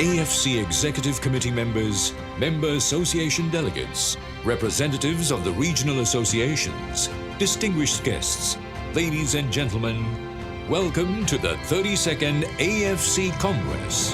AFC Executive Committee members, Member Association delegates, representatives of the regional associations, distinguished guests, ladies and gentlemen, welcome to the 32nd AFC Congress.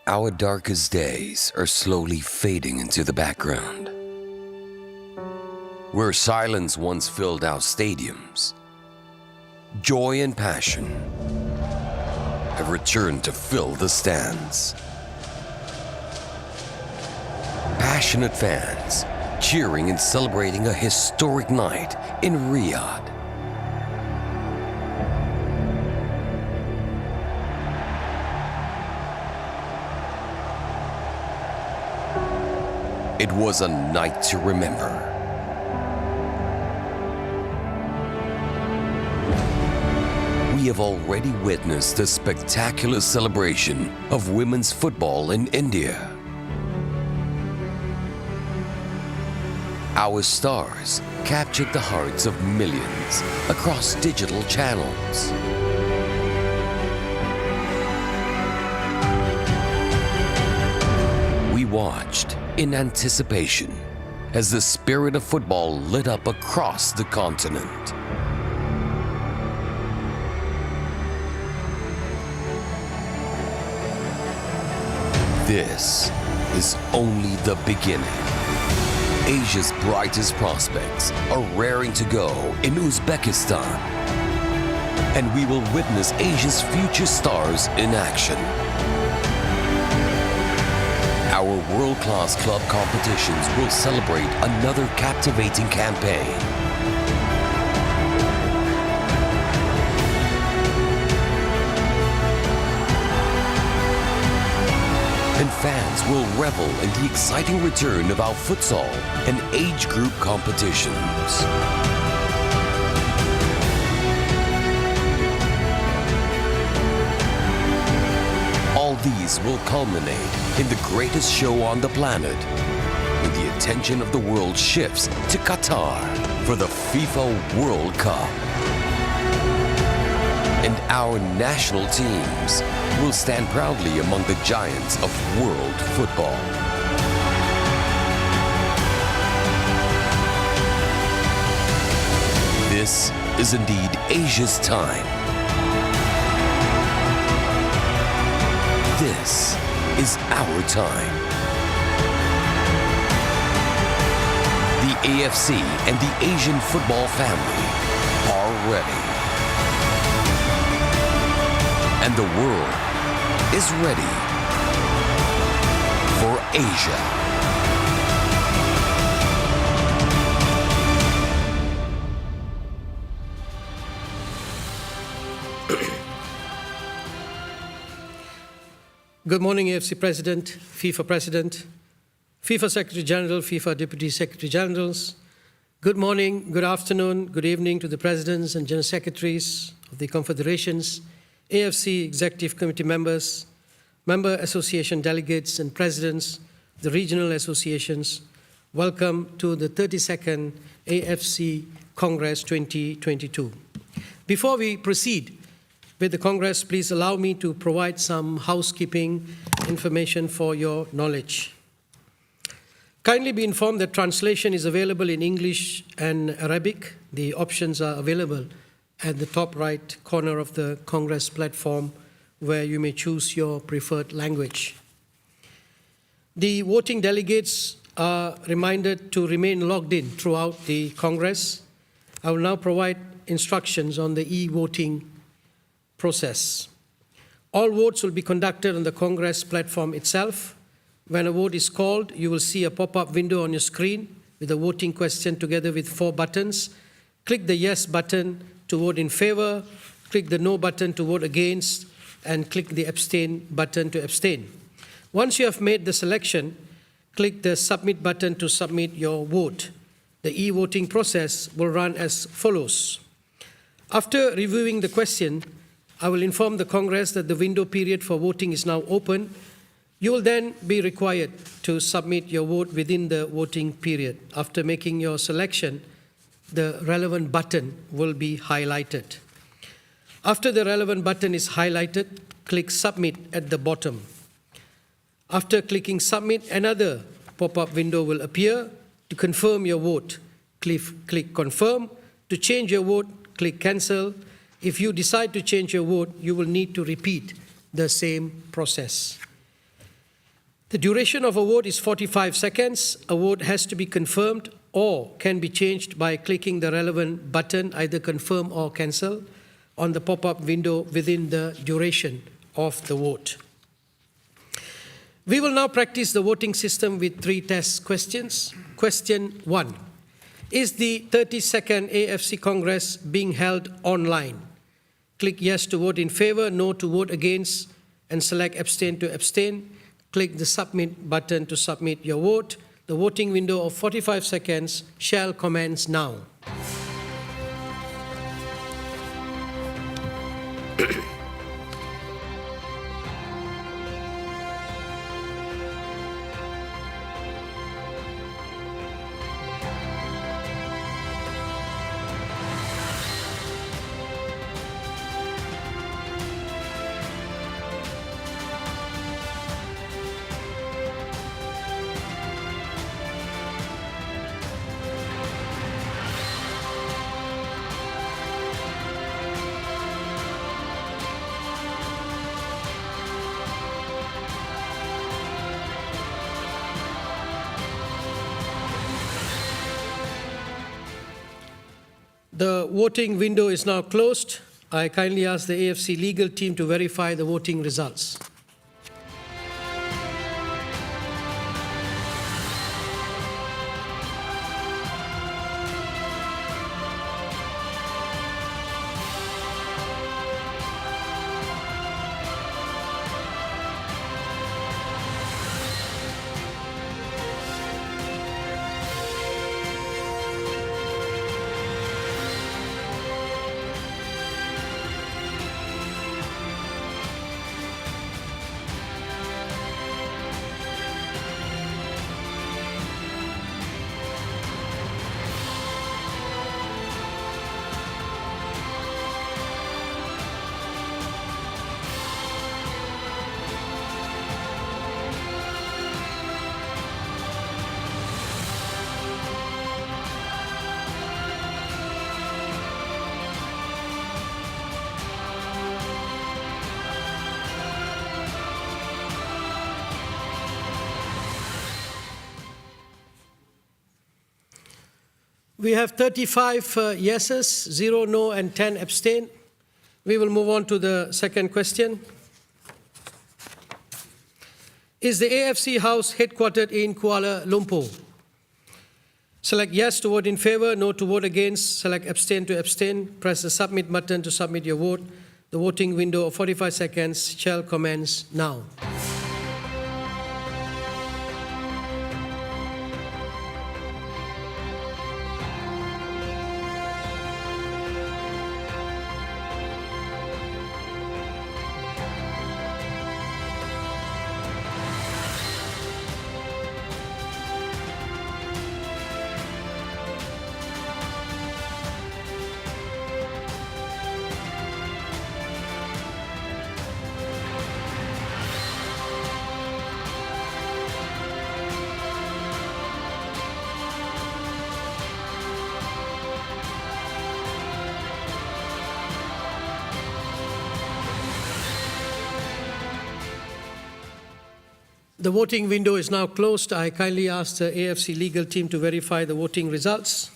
Our darkest days are slowly fading into the background. Where silence once filled our stadiums, joy and passion have returned to fill the stands. Passionate fans cheering and celebrating a historic night in Riyadh. It was a night to remember. We have already witnessed a spectacular celebration of women's football in India. Our stars captured the hearts of millions across digital channels. We watched in anticipation as the spirit of football lit up across the continent. This is only the beginning. Asia's brightest prospects are raring to go in Uzbekistan, and we will witness Asia's future stars in action. Our world-class club competitions will celebrate another captivating campaign. And fans will revel in the exciting return of our futsal and age group competitions. All these will culminate in the greatest show on the planet, when the attention of the world shifts to Qatar for the FIFA World Cup. And our national teams will stand proudly among the giants of world football. This is indeed Asia's time. This is our time. The AFC and the Asian football family are ready. And the world is ready for Asia. Good morning, AFC President, FIFA Secretary General, FIFA Deputy Secretary Generals. Good morning, good afternoon, good evening to the Presidents and General Secretaries of the Confederations, AFC Executive Committee members, Member Association delegates and Presidents of the regional associations. Welcome to the 32nd AFC Congress 2022. Before we proceed with the Congress, please allow me to provide some housekeeping information for your knowledge. Kindly be informed that translation is available in English and Arabic. The options are available at the top right corner of the Congress platform, where you may choose your preferred language. The voting delegates are reminded to remain logged in throughout the Congress. I will now provide instructions on the e-voting process. All votes will be conducted on the Congress platform itself. When a vote is called, you will see a pop-up window on your screen with a voting question together with 4 buttons. Click the yes button to vote in favor, click the no button to vote against, and click the abstain button to abstain. Once you have made the selection, click the submit button to submit your vote. The e-voting process will run as follows. After reviewing the question, I will inform the Congress that the window period for voting is now open. You will then be required to submit your vote within the voting period. After making your selection, the relevant button will be highlighted. After the relevant button is highlighted, click Submit at the bottom. After clicking Submit, another pop-up window will appear. To confirm your vote, click Confirm. To change your vote, click Cancel. If you decide to change your vote, you will need to repeat the same process. The duration of a vote is 45 seconds. A vote has to be confirmed or can be changed by clicking the relevant button, either Confirm or Cancel, on the pop-up window within the duration of the vote. We will now practice the voting system with 3 test questions. Question 1. Is the 32nd AFC Congress being held online? Click Yes to vote in favor, No to vote against, and select Abstain to abstain. Click the Submit button to submit your vote. The voting window of 45 seconds shall commence now. The voting window is now closed. I kindly ask the AFC legal team to verify the voting results. We have 35 yeses, 0 no, and 10 abstain. We will move on to the second question. Is the AFC House headquartered in Kuala Lumpur? Select yes to vote in favor, no to vote against, select abstain to abstain. Press the submit button to submit your vote. The voting window of 45 seconds shall commence now. The voting window is now closed. I kindly ask the AFC legal team to verify the voting results.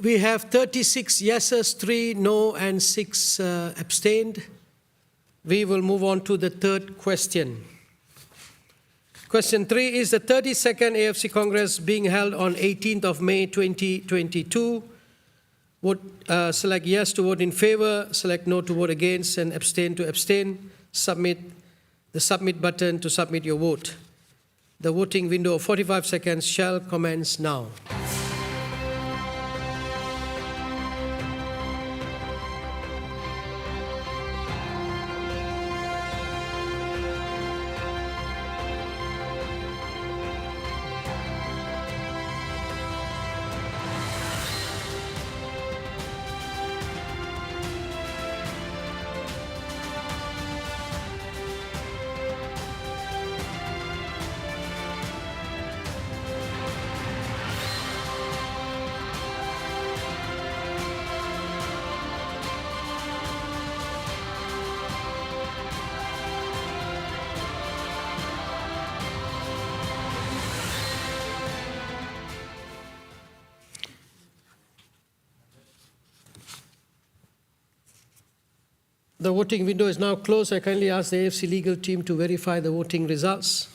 we have 36 yeses, 3 no, and 6 abstained. We will move on to the third question. Question 3, is the 32nd AFC Congress being held on 18th of May 2022? Select yes to vote in favor, select no to vote against, and abstain to abstain. Submit the submit button to submit your vote. The voting window of 45 seconds shall commence now. The voting window is now closed. I kindly ask the AFC legal team to verify the voting results.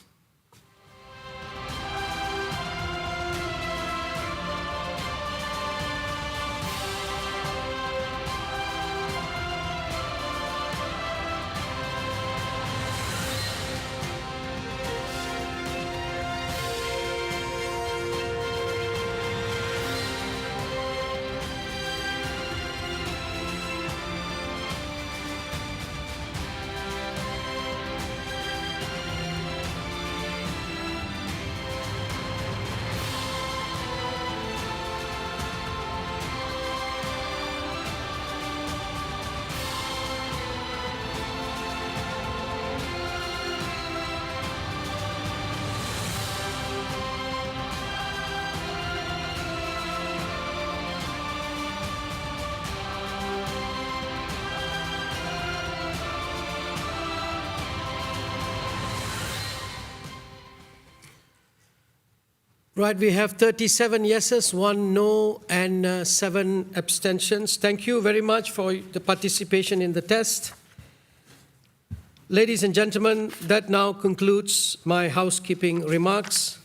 Right, we have 37 yeses, 1 no, and 7 abstentions. Thank you very much for the participation in the test. Ladies and gentlemen, that now concludes my housekeeping remarks.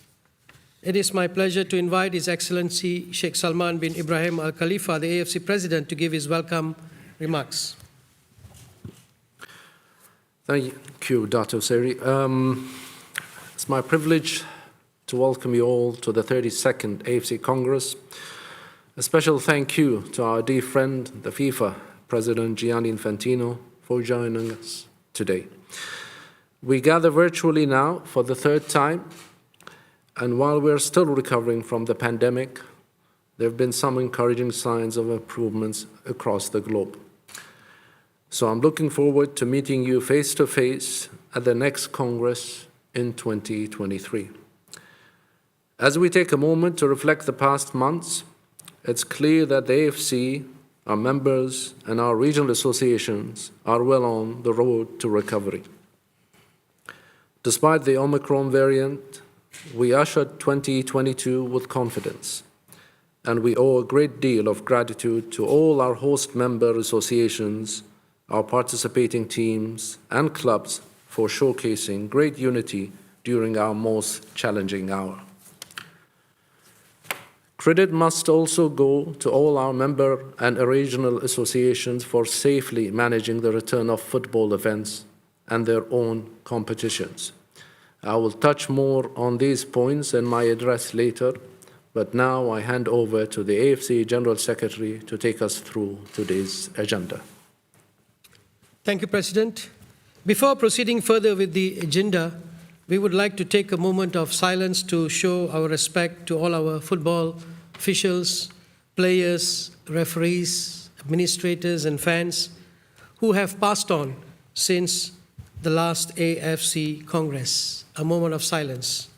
It is my pleasure to invite His Excellency Sheikh Salman bin Ibrahim Al Khalifa, the AFC President, to give his welcome remarks. Thank you, Dr. Seri. It's my privilege to welcome you all to the 32nd AFC Congress. A special thank you to our dear friend, the FIFA President Gianni Infantino, for joining us today. We gather virtually now for the third time, and while we're still recovering from the pandemic, there have been some encouraging signs of improvements across the globe. So I'm looking forward to meeting you face-to-face at the next Congress in 2023. As we take a moment to reflect the past months, it's clear that the AFC, our members, and our regional associations are well on the road to recovery. Despite the Omicron variant, we ushered 2022 with confidence, and we owe a great deal of gratitude to all our host member associations, our participating teams, and clubs for showcasing great unity during our most challenging hour. Credit must also go to all our member and regional associations for safely managing the return of football events and their own competitions. I will touch more on these points in my address later, but now I hand over to the AFC General Secretary to take us through today's agenda. Thank you, President. Before proceeding further with the agenda, we would like to take a moment of silence to show our respect to all our football officials, players, referees, administrators, and fans who have passed on since the last AFC Congress. A moment of silence.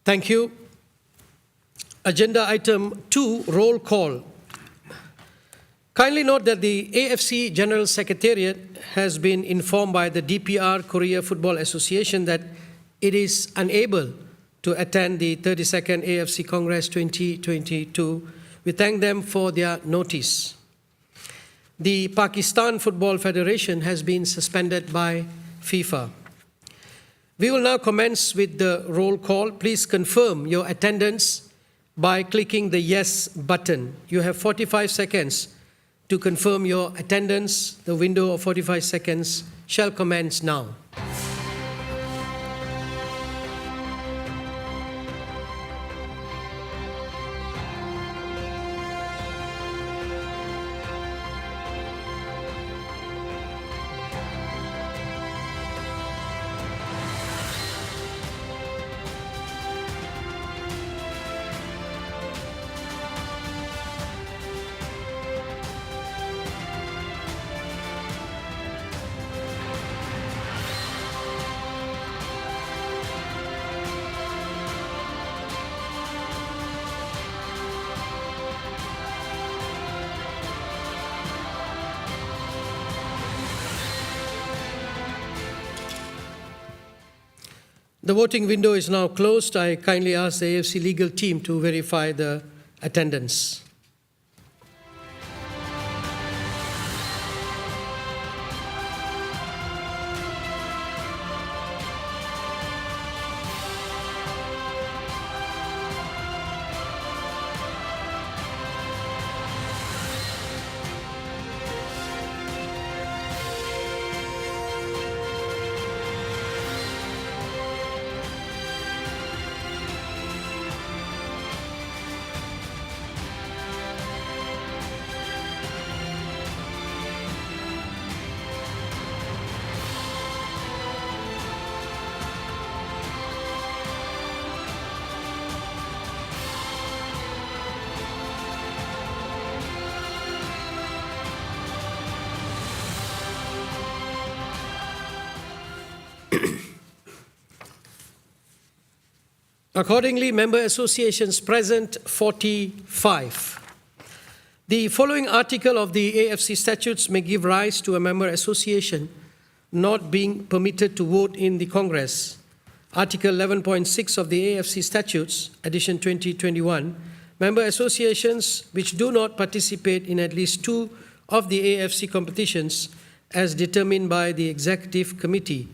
Thank you. Agenda item 2, roll call. Kindly note that the AFC General Secretariat has been informed by the DPR Korea Football Association that it is unable to attend the 32nd AFC Congress 2022. We thank them for their notice. The Pakistan Football Federation has been suspended by FIFA. We will now commence with the roll call. Please confirm your attendance by clicking the yes button. You have 45 seconds to confirm your attendance. The window of 45 seconds shall commence now. The voting window is now closed. I kindly ask the AFC legal team to verify the attendance. Accordingly, member associations present 45. The following article of the AFC statutes may give rise to a member association not being permitted to vote in the Congress. Article 11.6 of the AFC statutes, edition 2021, member associations which do not participate in at least 2 of the AFC competitions as determined by the Executive Committee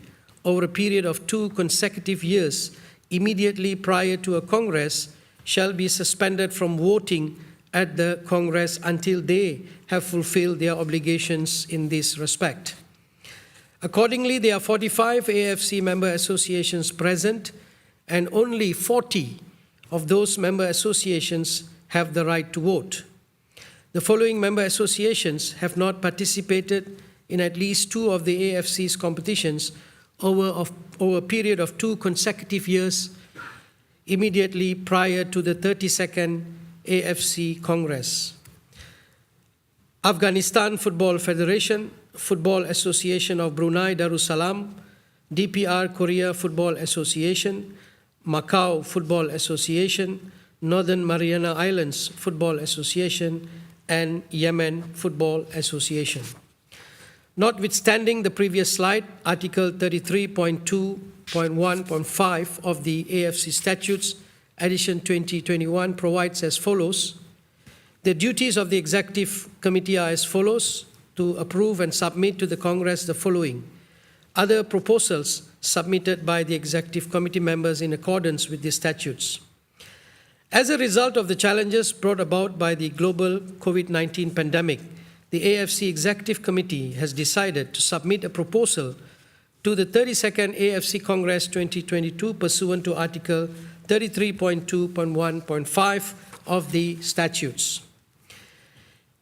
over a period of 2 consecutive years immediately prior to a Congress shall be suspended from voting at the Congress until they have fulfilled their obligations in this respect. Accordingly, there are 45 AFC member associations present, and only 40 of those member associations have the right to vote. The following member associations have not participated in at least 2 of the AFC's competitions over a period of 2 consecutive years immediately prior to the 32nd AFC Congress. Afghanistan Football Federation, Football Association of Brunei Darussalam, DPR Korea Football Association, Macau Football Association, Northern Mariana Islands Football Association, and Yemen Football Association. Notwithstanding the previous slide, Article 33.2.1.5 of the AFC Statutes, edition 2021, provides as follows. The duties of the Executive Committee are as follows: to approve and submit to the Congress the following: other proposals submitted by the Executive Committee members in accordance with the statutes. As a result of the challenges brought about by the global COVID-19 pandemic, the AFC Executive Committee has decided to submit a proposal to the 32nd AFC Congress 2022 pursuant to Article 33.2.1.5 of the statutes.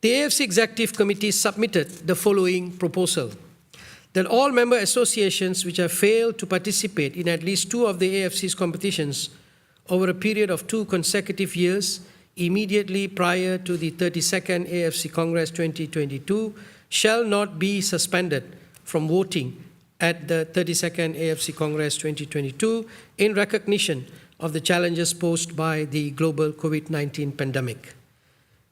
The AFC Executive Committee submitted the following proposal: that all member associations which have failed to participate in at least 2 of the AFC's competitions over a period of 2 consecutive years immediately prior to the 32nd AFC Congress 2022 shall not be suspended from voting at the 32nd AFC Congress 2022 in recognition of the challenges posed by the global COVID-19 pandemic.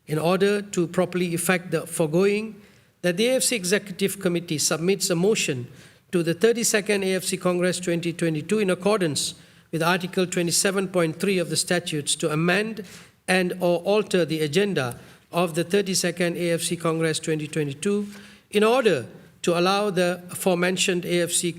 In order to properly effect the foregoing, that the AFC Executive Committee submits a motion to the 32nd AFC Congress 2022 in accordance with Article 27.3 of the statutes to amend and or alter the agenda of the 32nd AFC Congress 2022 in order to allow the aforementioned AFC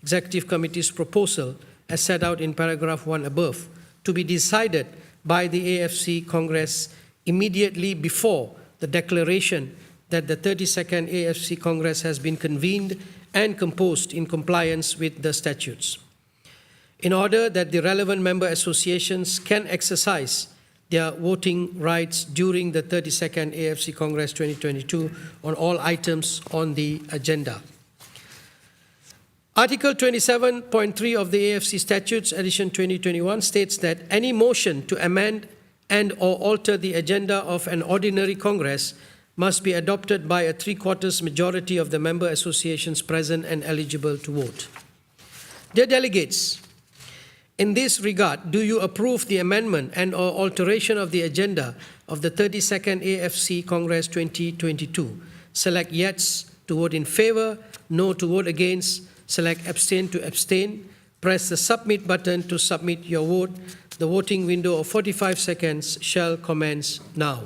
Executive Committee's proposal as set out in paragraph 1 above to be decided by the AFC Congress immediately before the declaration that the 32nd AFC Congress has been convened and composed in compliance with the statutes. In order that the relevant member associations can exercise their voting rights during the 32nd AFC Congress 2022 on all items on the agenda. Article 27.3 of the AFC Statutes, edition 2021, states that any motion to amend and or alter the agenda of an ordinary Congress must be adopted by a 3/4 majority of the member associations present and eligible to vote. Dear delegates, in this regard, do you approve the amendment and or alteration of the agenda of the 32nd AFC Congress 2022? Select yes to vote in favor, no to vote against, select abstain to abstain. Press the submit button to submit your vote. The voting window of 45 seconds shall commence now.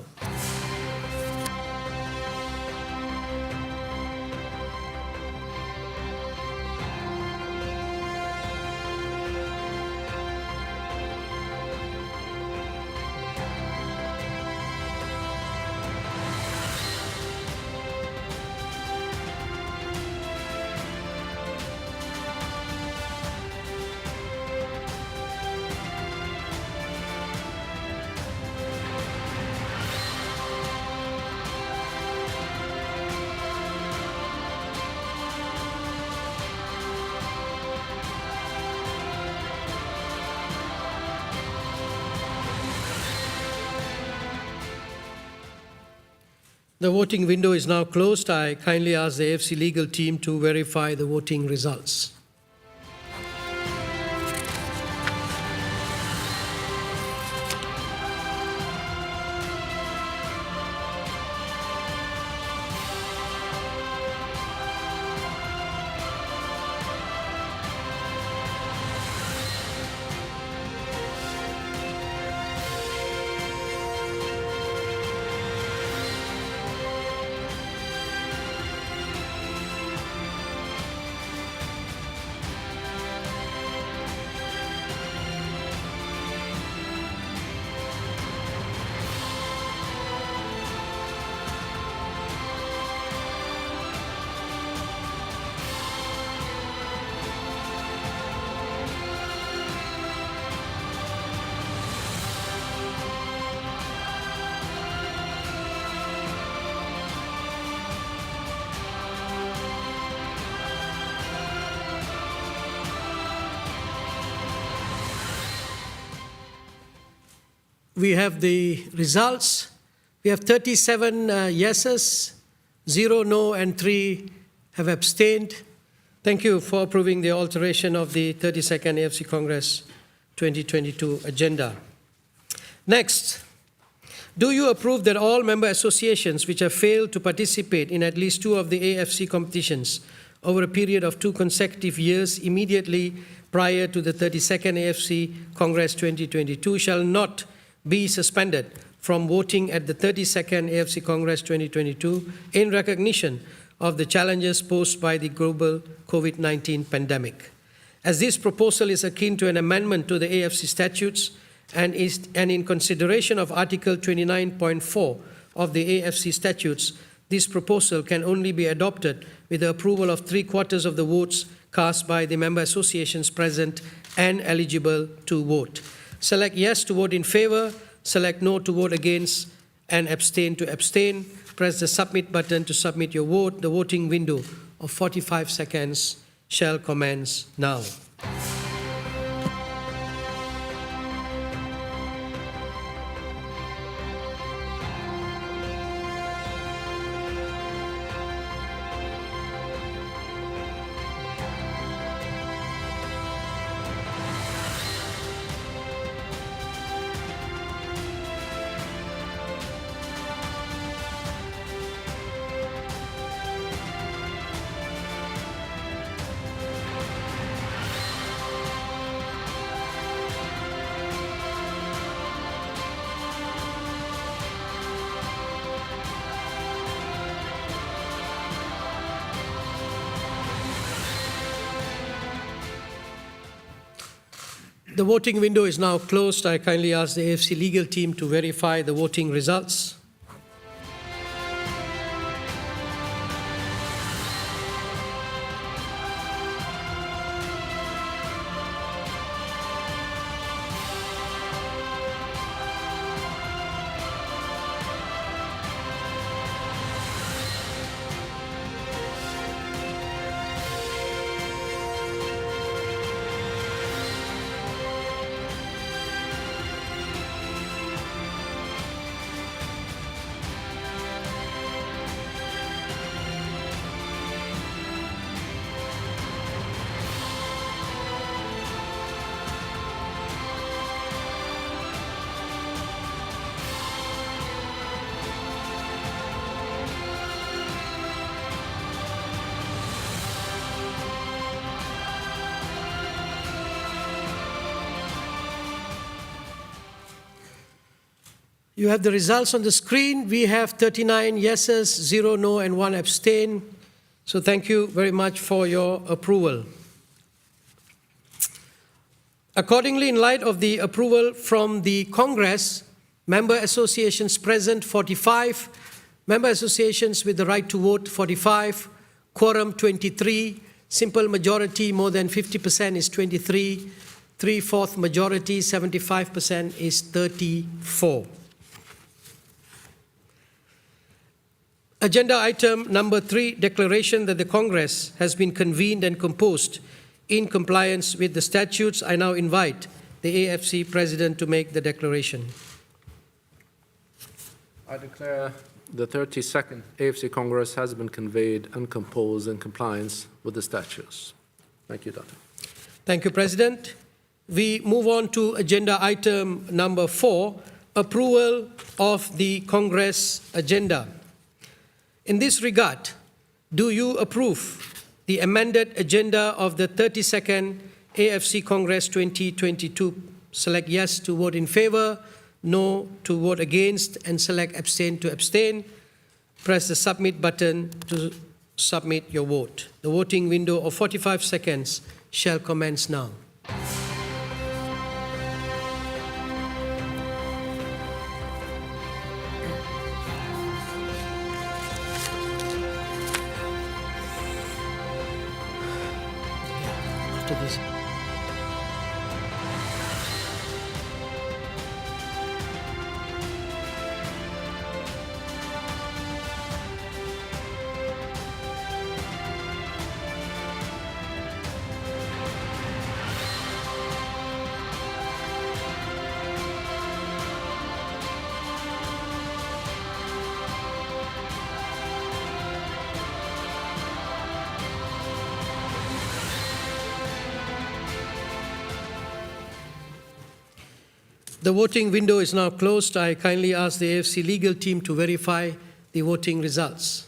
The voting window is now closed. I kindly ask the AFC legal team to verify the voting results. We have the results. We have 37 yeses, 0 no, and 3 have abstained. Thank you for approving the alteration of the 32nd AFC Congress 2022 agenda. Next, do you approve that all member associations which have failed to participate in at least 2 of the AFC competitions over a period of 2 consecutive years immediately prior to the 32nd AFC Congress 2022 shall not be suspended from voting at the 32nd AFC Congress 2022 in recognition of the challenges posed by the global COVID-19 pandemic. As this proposal is akin to an amendment to the AFC statutes and in consideration of Article 29.4 of the AFC statutes, this proposal can only be adopted with the approval of 3/4 of the votes cast by the member associations present and eligible to vote. Select yes to vote in favor, select no to vote against, and abstain to abstain. Press the submit button to submit your vote. The voting window of 45 seconds shall commence now. The voting window is now closed. I kindly ask the AFC legal team to verify the voting results. You have the results on the screen. We have 39 yeses, 0 no, and 1 abstain. So thank you very much for your approval. Accordingly, in light of the approval from the Congress, member associations present 45, member associations with the right to vote 45, quorum 23, simple majority more than 50% is 23, 3/4 majority 75% is 34. Agenda item number 3, declaration that the Congress has been convened and composed in compliance with the statutes. I now invite the AFC President to make the declaration. I declare the 32nd AFC Congress has been convened and composed in compliance with the statutes. Thank you, Doctor. Thank you, President. We move on to agenda item number 4, approval of the Congress agenda. In this regard, do you approve the amended agenda of the 32nd AFC Congress 2022? Select yes to vote in favor, no to vote against, and select abstain to abstain. Press the submit button to submit your vote. The voting window of 45 seconds shall commence now. After this. The voting window is now closed. I kindly ask the AFC legal team to verify the voting results.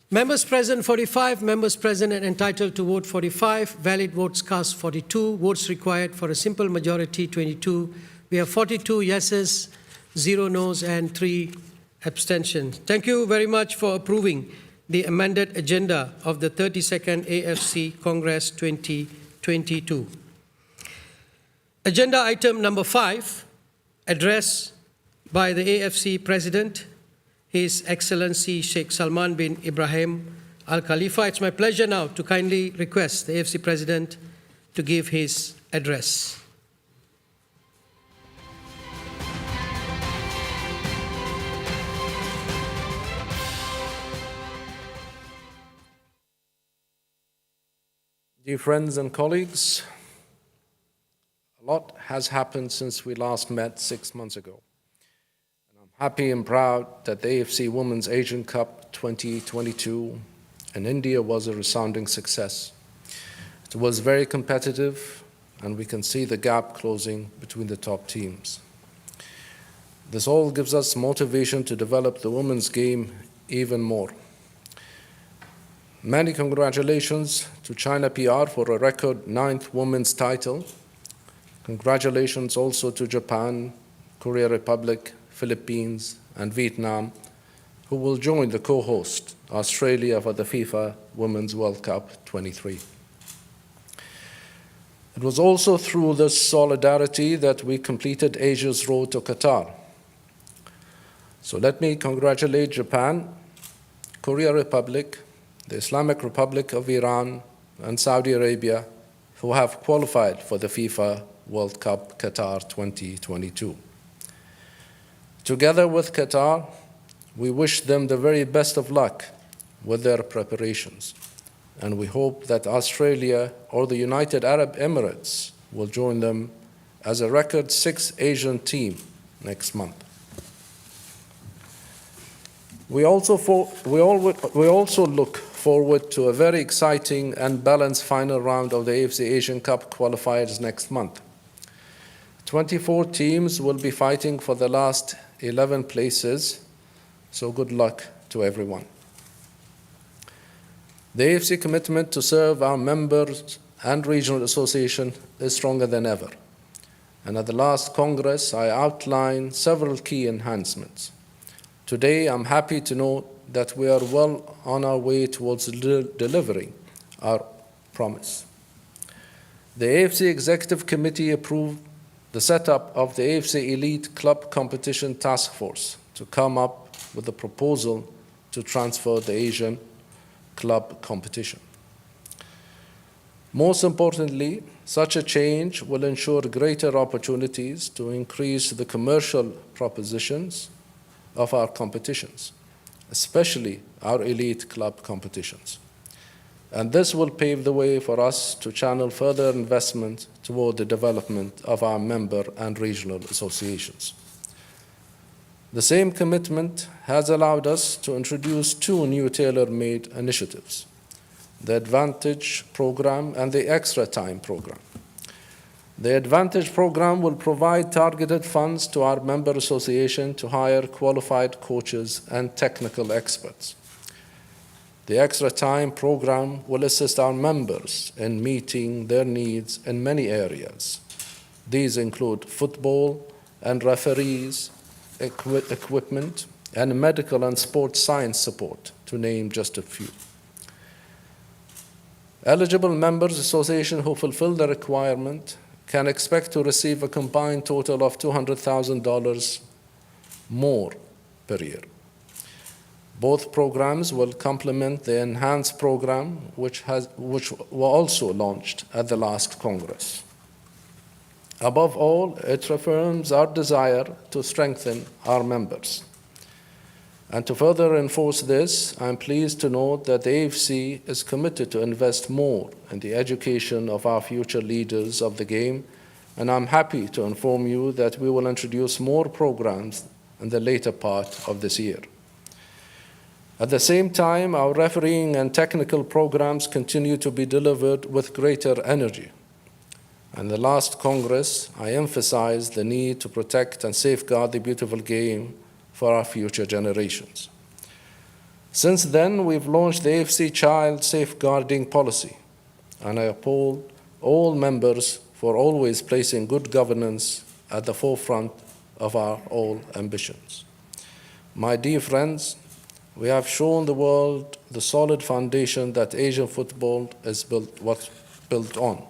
Members present 45, members present and entitled to vote 45, valid votes cast 42, votes required for a simple majority 22. We have 42 yeses, 0 noes and 3 abstentions. Thank you very much for approving the amended agenda of the 32nd AFC Congress 2022. Agenda item number 5, address by the AFC President, His Excellency Sheikh Salman bin Ibrahim Al Khalifa. It's my pleasure now to kindly request the AFC President to give his address. Dear friends and colleagues, a lot has happened since we last met 6 months ago. And I'm happy and proud that the AFC Women's Asian Cup 2022 in India was a resounding success. It was very competitive, and we can see the gap closing between the top teams. This all gives us motivation to develop the women's game even more. Many congratulations to China PR for a record 9th women's title. Congratulations also to Japan, Korea Republic, Philippines, and Vietnam, who will join the co-host, Australia, for the FIFA Women's World Cup 23. It was also through this solidarity that we completed Asia's road to Qatar. So let me congratulate Japan, Korea Republic, the Islamic Republic of Iran, and Saudi Arabia, who have qualified for the FIFA World Cup Qatar 2022. Together with Qatar, we wish them the very best of luck with their preparations, and we hope that Australia or the United Arab Emirates will join them as a record 6th Asian team next month. We also look forward to a very exciting and balanced final round of the AFC Asian Cup qualifiers next month. 24 teams will be fighting for the last 11 places, so good luck to everyone. The AFC commitment to serve our members and regional association is stronger than ever. And at the last Congress, I outlined several key enhancements. Today, I'm happy to note that we are well on our way towards delivering our promise. The AFC Executive Committee approved the setup of the AFC Elite Club Competition Task Force to come up with a proposal to transfer the Asian club competition. Most importantly, such a change will ensure greater opportunities to increase the commercial propositions of our competitions, especially our elite club competitions. And this will pave the way for us to channel further investment toward the development of our member and regional associations. The same commitment has allowed us to introduce 2 new tailor-made initiatives, the Advantage Program and the Extra Time Program. The Advantage Program will provide targeted funds to our member association to hire qualified coaches and technical experts. The Extra Time Program will assist our members in meeting their needs in many areas. These include football and referees, equipment, and medical and sports science support, to name just a few. Eligible members associations who fulfill the requirement can expect to receive a combined total of $200,000 more per year. Both programs will complement the enhanced program, which were also launched at the last Congress. Above all, it reaffirms our desire to strengthen our members. And to further enforce this, I'm pleased to note that the AFC is committed to invest more in the education of our future leaders of the game, and I'm happy to inform you that we will introduce more programs in the later part of this year. At the same time, our refereeing and technical programs continue to be delivered with greater energy. In the last Congress, I emphasized the need to protect and safeguard the beautiful game for our future generations. Since then, we've launched the AFC Child Safeguarding Policy, and I applaud all members for always placing good governance at the forefront of our all ambitions. My dear friends, we have shown the world the solid foundation that Asian football is built on,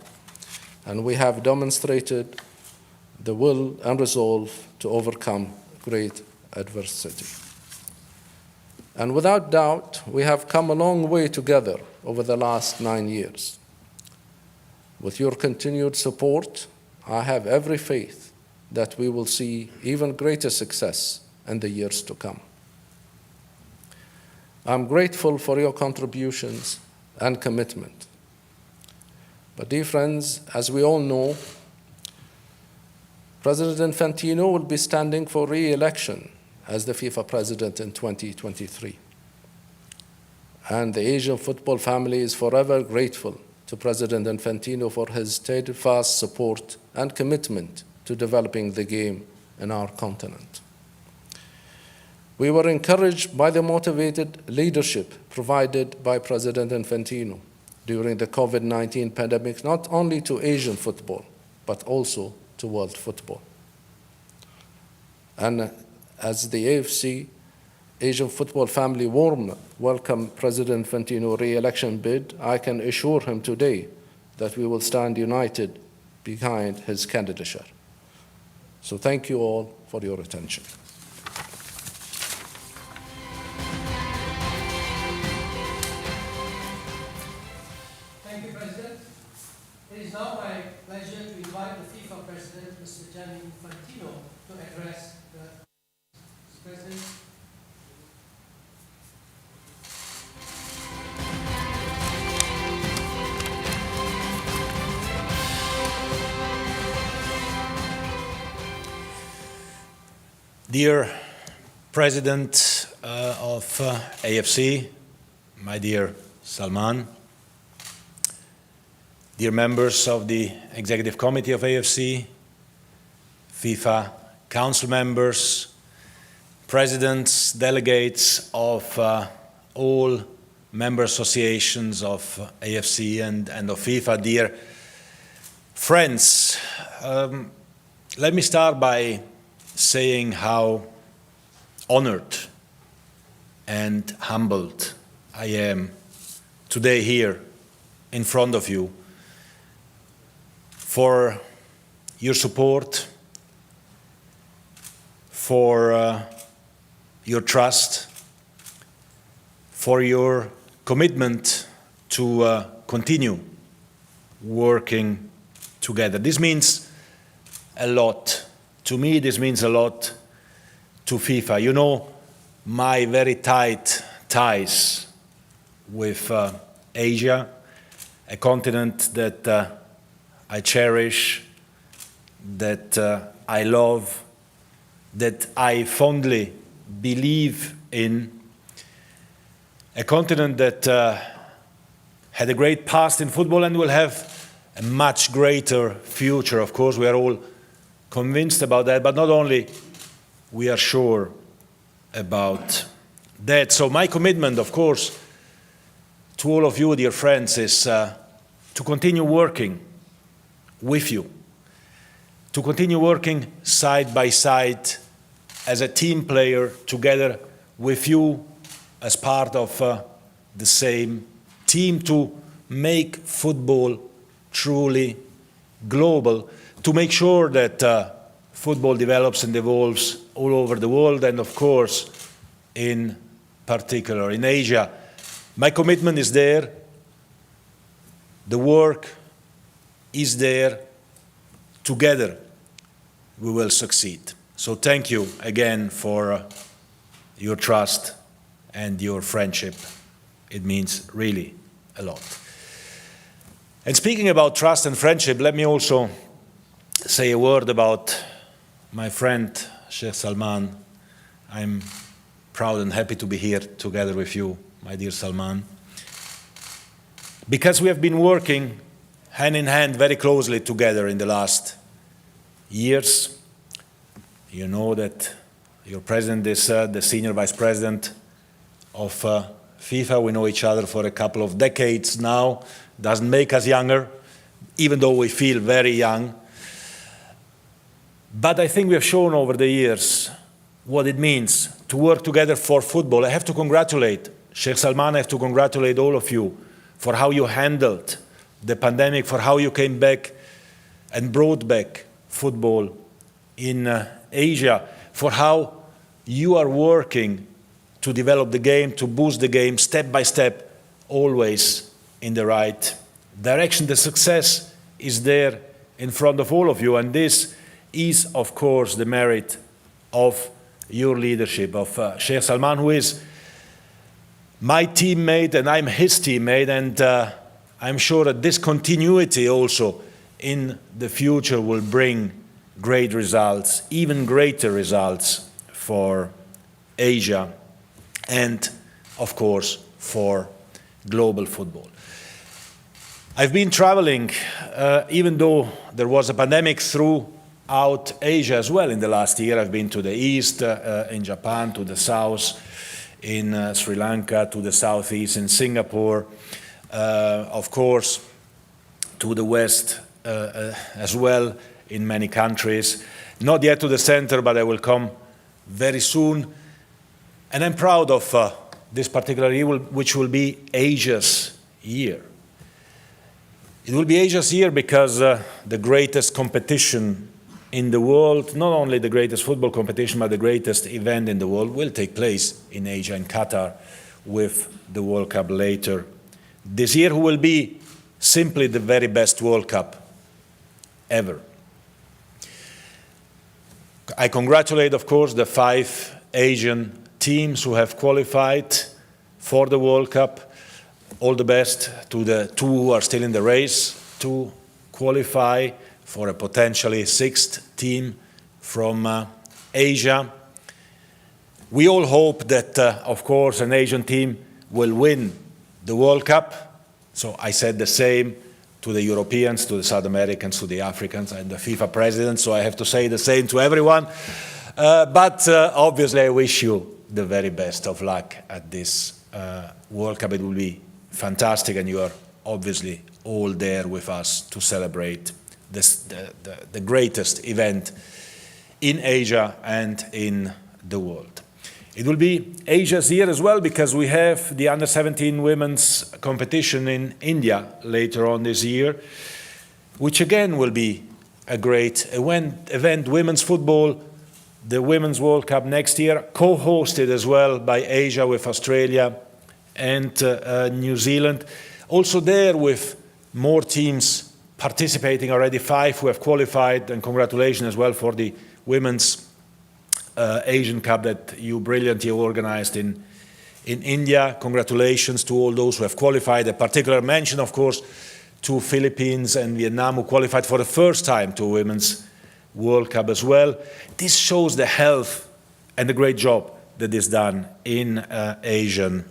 and we have demonstrated the will and resolve to overcome great adversity. And without doubt, we have come a long way together over the last 9 years. With your continued support, I have every faith that we will see even greater success in the years to come. I'm grateful for your contributions and commitment. But dear friends, as we all know, President Infantino will be standing for re-election as the FIFA president in 2023. And the Asian football family is forever grateful to President Infantino for his steadfast support and commitment to developing the game in our continent. We were encouraged by the motivated leadership provided by President Infantino during the COVID-19 pandemic, not only to Asian football, but also to world football. And as the AFC Asian football family warmly welcome President Infantino's re-election bid, I can assure him today that we will stand united behind his candidature. So thank you all for your attention. Thank you, President. It is now my pleasure to invite the FIFA President, Mr. Gianni Infantino, to address the President. Dear President of AFC, my dear Salman, dear members of the Executive Committee of AFC, FIFA Council members, presidents, delegates of all member associations of AFC and of FIFA, dear friends, let me start by saying how honored and humbled I am today here in front of you for your support, for your trust, for your commitment to continue working together. This means a lot. To me, this means a lot to FIFA. You know my very tight ties with Asia, a continent that I cherish, that I love, that I fondly believe in, a continent that had a great past in football and will have a much greater future. Of course, we are all convinced about that, but not only, we are sure about that. So my commitment, of course, to all of you, dear friends, is to continue working with you, to continue working side by side as a team player together with you as part of the same team, to make football truly global, to make sure that football develops and evolves all over the world, and of course, in particular in Asia. My commitment is there, the work is there, together we will succeed. So thank you again for your trust and your friendship. It means really a lot. And speaking about trust and friendship, let me also say a word about my friend Sheikh Salman. I'm proud and happy to be here together with you, my dear Salman, because we have been working hand in hand very closely together in the last years. You know that your president is the senior vice president of FIFA. We know each other for a couple of decades now. Doesn't make us younger, even though we feel very young. But I think we have shown over the years what it means to work together for football. I have to congratulate Sheikh Salman, I have to congratulate all of you for how you handled the pandemic, for how you came back and brought back football in Asia, for how you are working to develop the game, to boost the game step by step, always in the right direction. The success is there in front of all of you, and this is, of course, the merit of your leadership, of Sheikh Salman, who is my teammate and I'm his teammate, and I'm sure that this continuity also in the future will bring great results, even greater results for Asia and, of course, for global football. I've been traveling, even though there was a pandemic, throughout Asia as well in the last year. I've been to the east in Japan, to the south in Sri Lanka, to the southeast in Singapore, of course, to the west as well in many countries. Not yet to the center, but I will come very soon. And I'm proud of this particular year, which will be Asia's year. It will be Asia's year because the greatest competition in the world, not only the greatest football competition, but the greatest event in the world will take place in Asia, in Qatar, with the World Cup later this year, who will be simply the very best World Cup ever. I congratulate, of course, the 5 Asian teams who have qualified for the World Cup. All the best to the 2 who are still in the race to qualify for a potentially 6th team from Asia. We all hope that, of course, an Asian team will win the World Cup. So I said the same to the Europeans, to the South Americans, to the Africans. I'm the FIFA president, so I have to say the same to everyone. But obviously, I wish you the very best of luck at this World Cup. It will be fantastic, and you are obviously all there with us to celebrate this, the greatest event in Asia and in the world. It will be Asia's year as well because we have the Under-17 women's competition in India later on this year, which again will be a great event. Women's football, the Women's World Cup next year, co-hosted as well by Asia with Australia and New Zealand. Also there with more teams participating already, 5 who have qualified, and congratulations as well for the Women's Asian Cup that you brilliantly organized in India. Congratulations to all those who have qualified. A particular mention, of course, to Philippines and Vietnam, who qualified for the first time to Women's World Cup as well. This shows the health and the great job that is done in Asian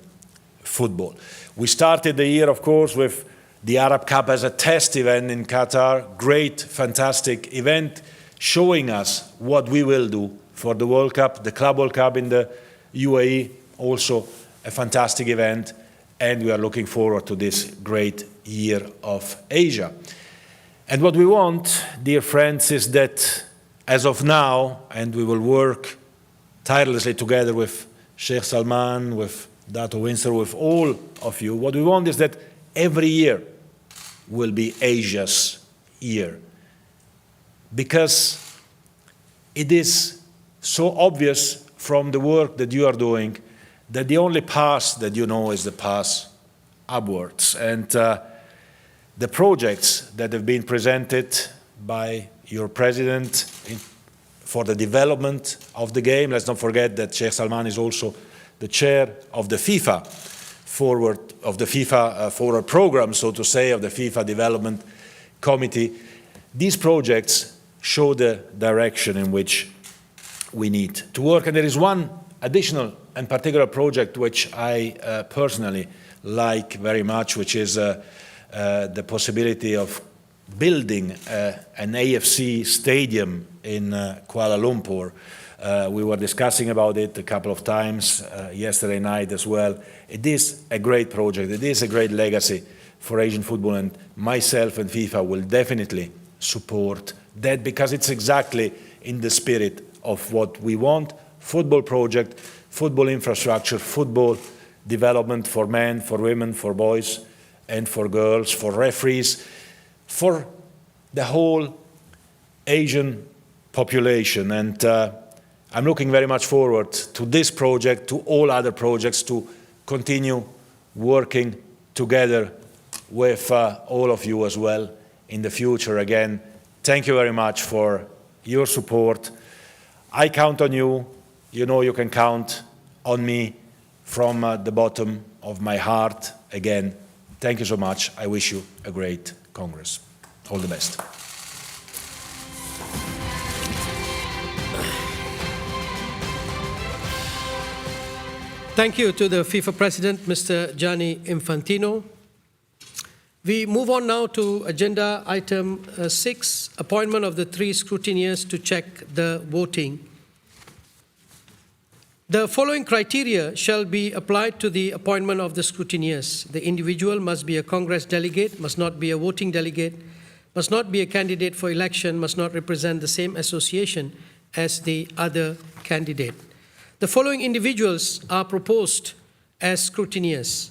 football. We started the year, of course, with the Arab Cup as a test event in Qatar. Great, fantastic event, showing us what we will do for the World Cup. The Club World Cup in the UAE, also a fantastic event, and we are looking forward to this great year of Asia. And what we want, dear friends, is that as of now, and we will work tirelessly together with Sheikh Salman, with Dato Windsor, with all of you, what we want is that every year will be Asia's year. Because it is so obvious from the work that you are doing that the only path that you know is the path upwards. And the projects that have been presented by your president for the development of the game, let's not forget that Sheikh Salman is also the chair of the FIFA Forward program, so to say, of the FIFA Development Committee. These projects show the direction in which we need to work. And there is one additional and particular project which I personally like very much, which is the possibility of building an AFC stadium in Kuala Lumpur. We were discussing about it a couple of times yesterday night as well. It is a great project. It is a great legacy for Asian football, and myself and FIFA will definitely support that because it's exactly in the spirit of what we want: football project, football infrastructure, football development for men, for women, for boys and for girls, for referees, for the whole Asian population. And I'm looking very much forward to this project, to all other projects, to continue working together with all of you as well in the future. Again, thank you very much for your support. I count on you. You know you can count on me from the bottom of my heart. Again, thank Thank you so much. I wish you a great Congress. All the best. Thank you to the FIFA President, Mr. Gianni Infantino. We move on now to agenda item 6, appointment of the 3 scrutineers to check the voting. The following criteria shall be applied to the appointment of the scrutineers. The individual must be a Congress delegate, must not be a voting delegate, must not be a candidate for election, must not represent the same association as the other candidate. The following individuals are proposed as scrutineers: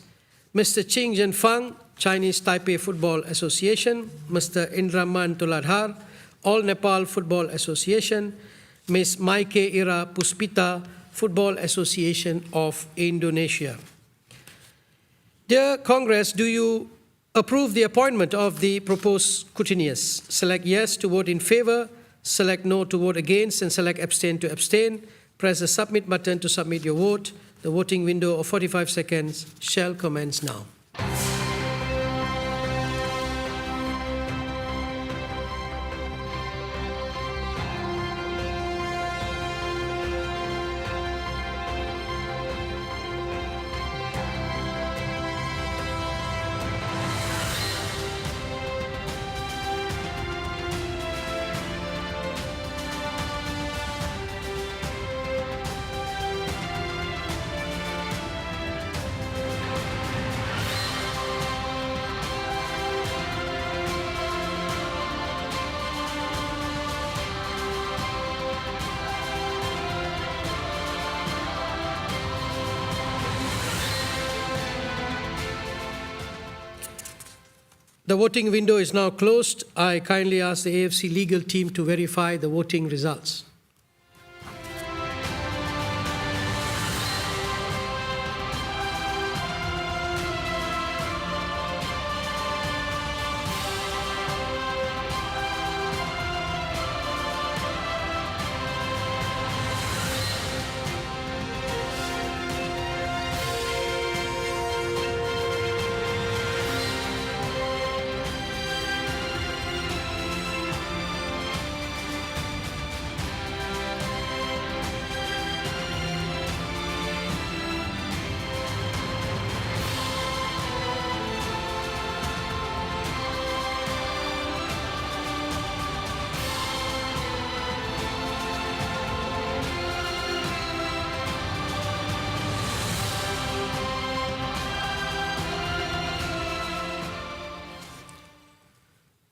Mr. Ching Zhenfang, Chinese Taipei Football Association; Mr. Indraman Toladhar, All Nepal Football Association; Ms. Maike Ira Puspita, Football Association of Indonesia. Dear Congress, do you approve the appointment of the proposed scrutineers? Select yes to vote in favor, select no to vote against, and select abstain to abstain. Press the submit button to submit your vote. The voting window of 45 seconds shall commence now. The voting window is now closed. I kindly ask the AFC legal team to verify the voting results.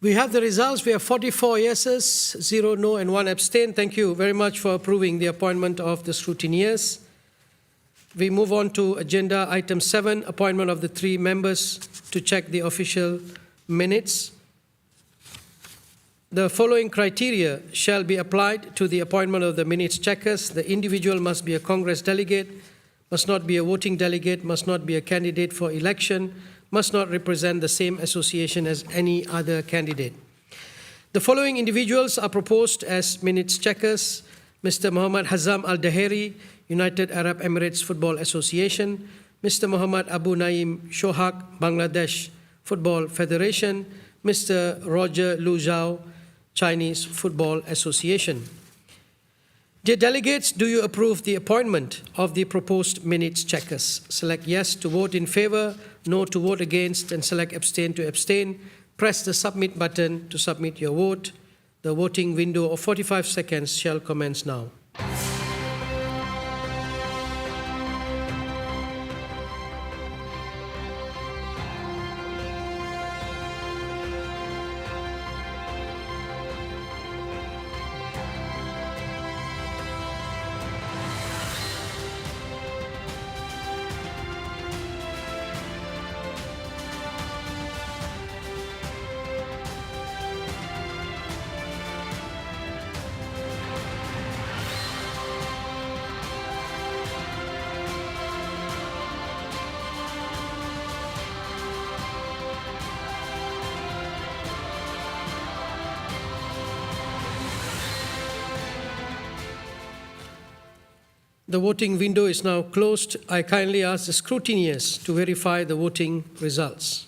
We have the results. We have 44 yeses, 0 no, and 1 abstain. Thank you very much for approving the appointment of the scrutineers. We move on to agenda item 7, appointment of the 3 members to check the official minutes. The following criteria shall be applied to the appointment of the minutes checkers. The individual must be a Congress delegate, must not be a voting delegate, must not be a candidate for election, must not represent the same association as any other candidate. The following individuals are proposed as minutes checkers: Mr. Muhammad Hazam Al-Daheri, United Arab Emirates Football Association; Mr. Muhammad Abu Naim Shohak, Bangladesh Football Federation; Mr. Roger Lu Zhao, Chinese Football Association. Dear delegates, do you approve the appointment of the proposed minutes checkers? Select yes to vote in favor, no to vote against, and select abstain to abstain. Press the submit button to submit your vote. The voting window of 45 seconds shall commence now. The voting window is now closed. I kindly ask the scrutineers to verify the voting results.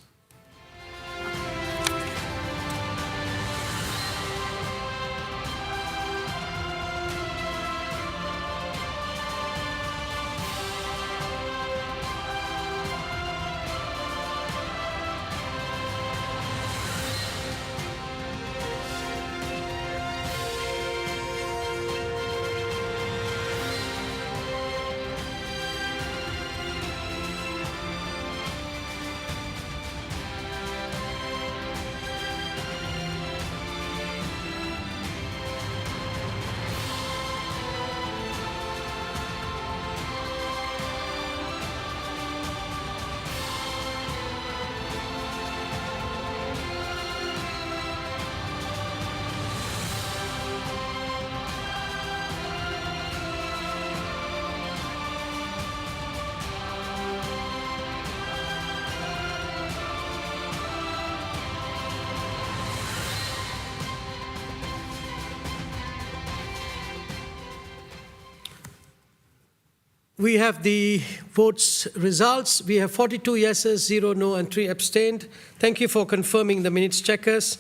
We have the votes results. We have 42 yeses, 0 no, and 3 abstained. Thank you for confirming the minutes checkers.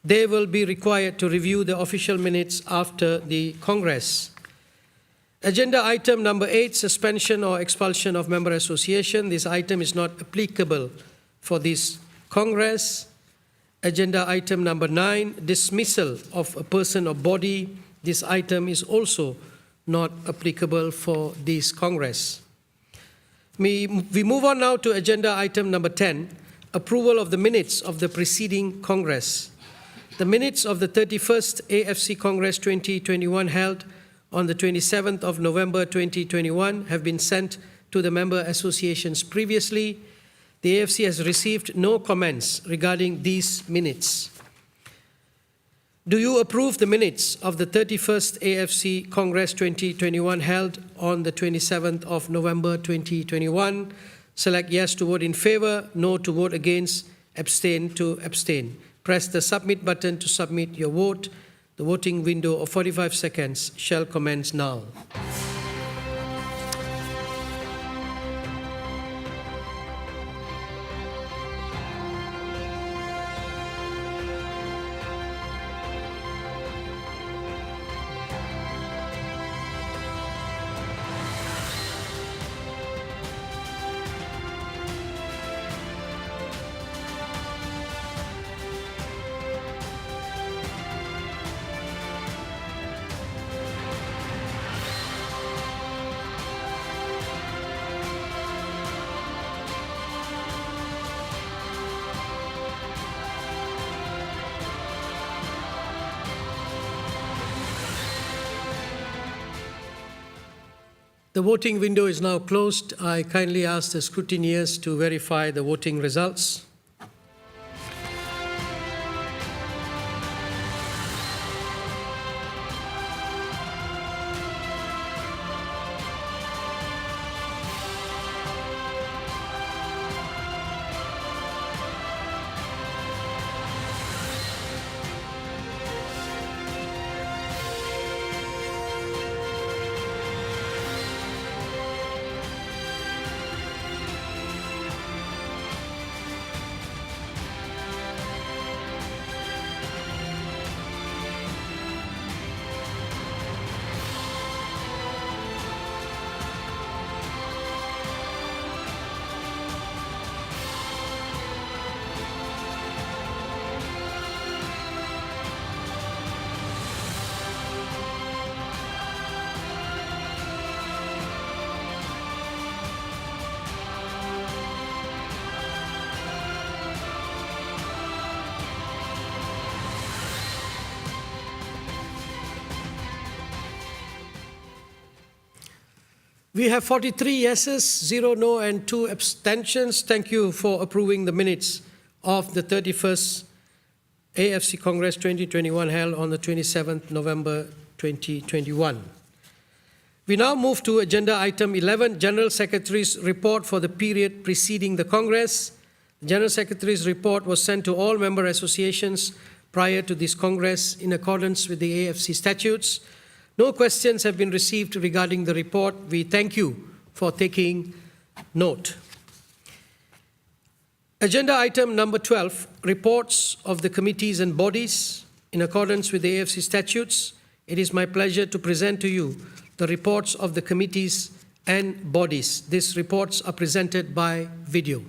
They will be required to review the official minutes after the Congress. Agenda item number 8, suspension or expulsion of member association. This item is not applicable for this Congress. Agenda item number 9, dismissal of a person or body. This item is also not applicable for this Congress. We move on now to agenda item number 10, approval of the minutes of the preceding Congress. The minutes of the 31st AFC Congress 2021 held on the 27th of November 2021 have been sent to the member associations previously. The AFC has received no comments regarding these minutes. Do you approve the minutes of the 31st AFC Congress 2021 held on the 27th of November 2021? Select yes to vote in favor, no to vote against, abstain to abstain. Press the submit button to submit your vote. The voting window of 45 seconds shall commence now. The voting window is now closed. I kindly ask the scrutineers to verify the voting results. We have 43 yeses, 0 no, and 2 abstentions. Thank you for approving the minutes of the 31st AFC Congress 2021 held on the 27th November 2021. We now move to agenda item 11, General Secretary's report for the period preceding the Congress. The General Secretary's report was sent to all member associations prior to this Congress in accordance with the AFC statutes. No questions have been received regarding the report. We thank you for taking note. Agenda item number 12, reports of the committees and bodies. In accordance with the AFC statutes, it is my pleasure to present to you the reports of the committees and bodies. These reports are presented by video.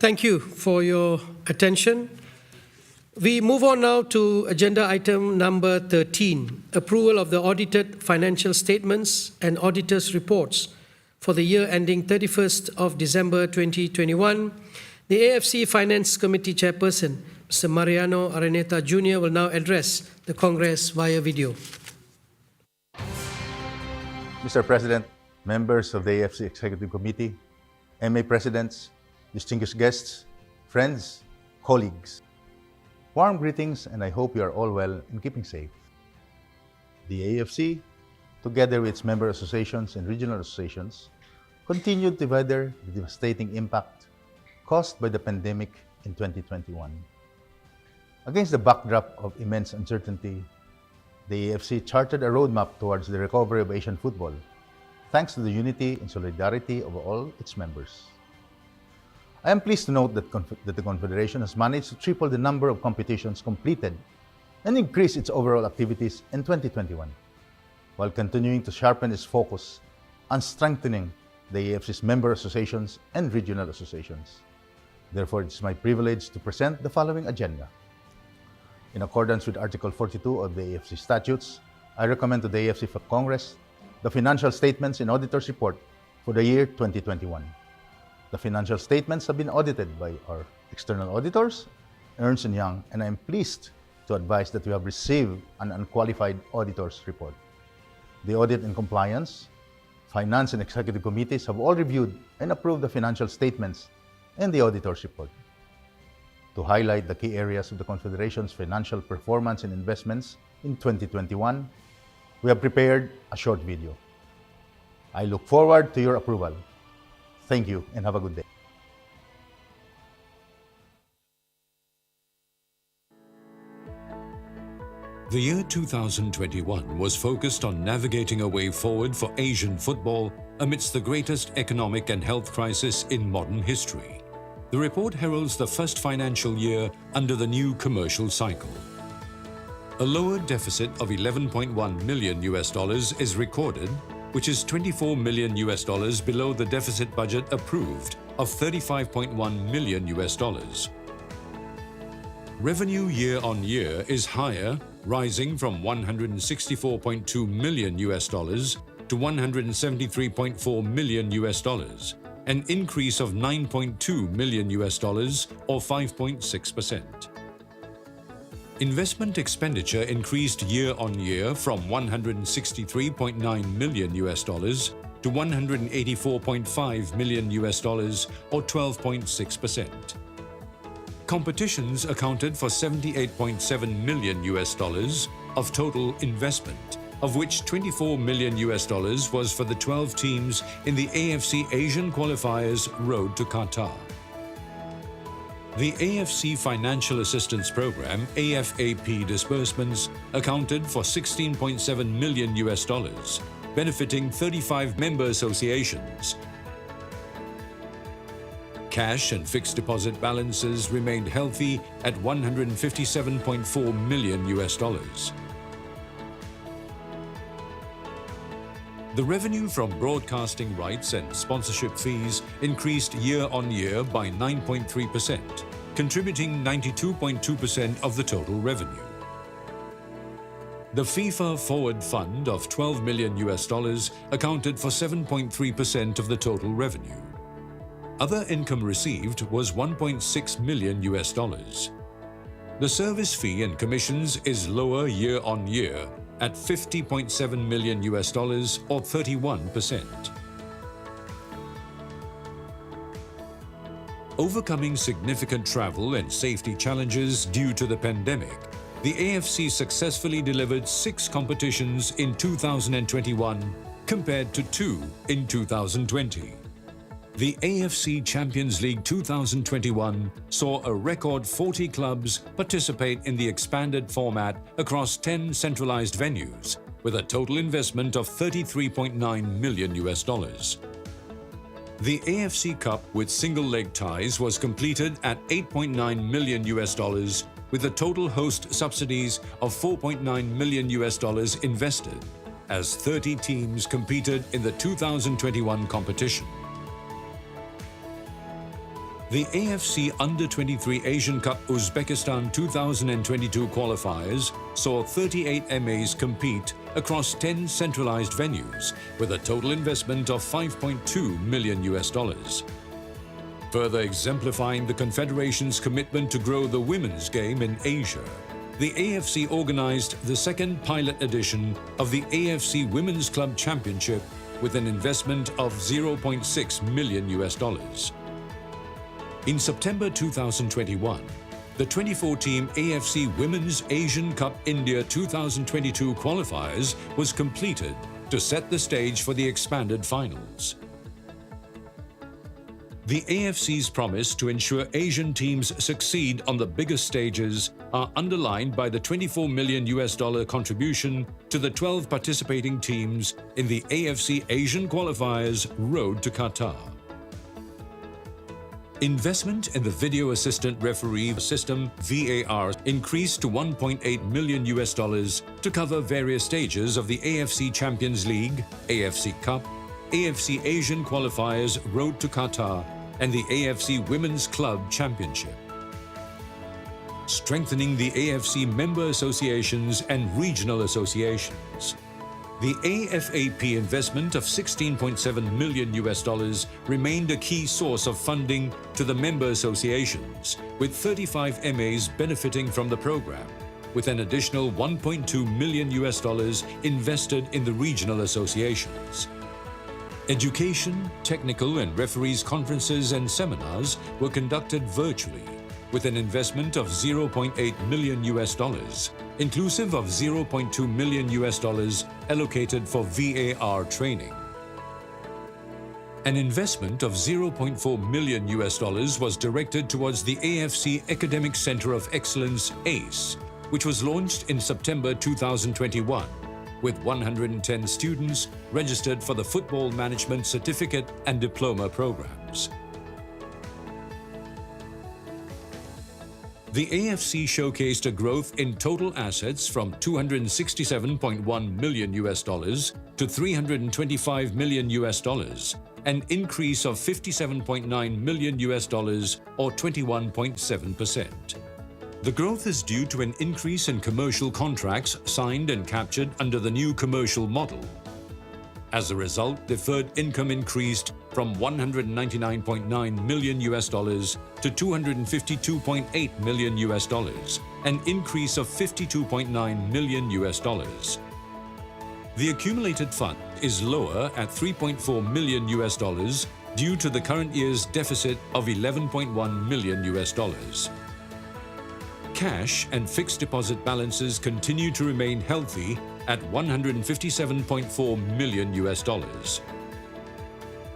Thank you for your attention. We move on now to agenda item number 13, approval of the audited financial statements and auditors' reports for the year ending 31st of December 2021. The AFC Finance Committee Chairperson, Mr. Mariano Araneta Jr. will now address the Congress via video. Mr. President, members of the AFC Executive Committee, MA Presidents, distinguished guests, friends, colleagues. Warm greetings, and I hope you are all well and keeping safe. The AFC, together with its member associations and regional associations, continued to weather the devastating impact caused by the pandemic in 2021. Against the backdrop of immense uncertainty, the AFC charted a roadmap towards the recovery of Asian football, thanks to the unity and solidarity of all its members. I am pleased to note that the Confederation has managed to triple the number of competitions completed and increase its overall activities in 2021, while continuing to sharpen its focus on strengthening the AFC's member associations and regional associations. Therefore, it is my privilege to present the following agenda. In accordance with Article 42 of the AFC Statutes, I recommend to the AFC Congress the financial statements and auditors' report for the year 2021. The financial statements have been audited by our external auditors, Ernst & Young, and I am pleased to advise that we have received an unqualified auditor's report. The Audit and Compliance, Finance and Executive Committees have all reviewed and approved the financial statements and the auditor's report. To highlight the key areas of the Confederation's financial performance and investments in 2021, we have prepared a short video. I look forward to your approval. Thank you and have a good day. The year 2021 was focused on navigating a way forward for Asian football amidst the greatest economic and health crisis in modern history. The report heralds the first financial year under the new commercial cycle. A lower deficit of $11.1 million is recorded, which is $24 million below the deficit budget approved of $35.1 million. Revenue year on year is higher, rising from $164.2 million to $173.4 million, an increase of $9.2 million or 5.6%. Investment expenditure increased year on year from $163.9 million to $184.5 million or 12.6%. Competitions accounted for $78.7 million of total investment, of which $24 million was for the 12 teams in the AFC Asian Qualifiers Road to Qatar. The AFC Financial Assistance Program, AFAP disbursements accounted for $16.7 million, benefiting 35 member associations. Cash and fixed deposit balances remained healthy at $157.4 million. The revenue from broadcasting rights and sponsorship fees increased year on year by 9.3%, contributing 92.2% of the total revenue. The FIFA Forward Fund of $12 million accounted for 7.3% of the total revenue. Other income received was $1.6 million. The service fee and commissions is lower year on year at $50.7 million or 31%. Overcoming significant travel and safety challenges due to the pandemic, the AFC successfully delivered 6 competitions in 2021 compared to 2 in 2020. The AFC Champions League 2021 saw a record 40 clubs participate in the expanded format across 10 centralized venues, with a total investment of $33.9 million. The AFC Cup with single-leg ties was completed at $8.9 million, with the total host subsidies of $4.9 million invested, as 30 teams competed in the 2021 competition. The AFC Under-23 Asian Cup Uzbekistan 2022 qualifiers saw 38 MAs compete across 10 centralized venues with a total investment of $5.2 million. Further exemplifying the Confederation's commitment to grow the women's game in Asia, the AFC organized the second pilot edition of the AFC Women's Club Championship with an investment of $0.6 million. In September 2021, the 24-team AFC Women's Asian Cup India 2022 qualifiers was completed to set the stage for the expanded finals. The AFC's promise to ensure Asian teams succeed on the biggest stages are underlined by the $24 million contribution to the 12 participating teams in the AFC Asian Qualifiers Road to Qatar. Investment in the Video Assistant Referee System (VAR) increased to $1.8 million to cover various stages of the AFC Champions League, AFC Cup, AFC Asian Qualifiers Road to Qatar, and the AFC Women's Club Championship. Strengthening the AFC member associations and regional associations. The AFAP investment of $16.7 million remained a key source of funding to the member associations, with 35 MAs benefiting from the program, with an additional $1.2 million invested in the regional associations. Education, technical and referees conferences and seminars were conducted virtually, with an investment of $0.8 million, inclusive of $0.2 million allocated for VAR training. An investment of $0.4 million was directed towards the AFC Academic Center of Excellence, ACE, which was launched in September 2021, with 110 students registered for the Football Management Certificate and Diploma programs. The AFC showcased a growth in total assets from $267.1 million to $325 million, an increase of $57.9 million or 21.7%. The growth is due to an increase in commercial contracts signed and captured under the new commercial model. As a result, deferred income increased from $199.9 million to $252.8 million, an increase of $52.9 million. The accumulated fund is lower at $3.4 million due to the current year's deficit of $11.1 million. Cash and fixed deposit balances continue to remain healthy at $157.4 million.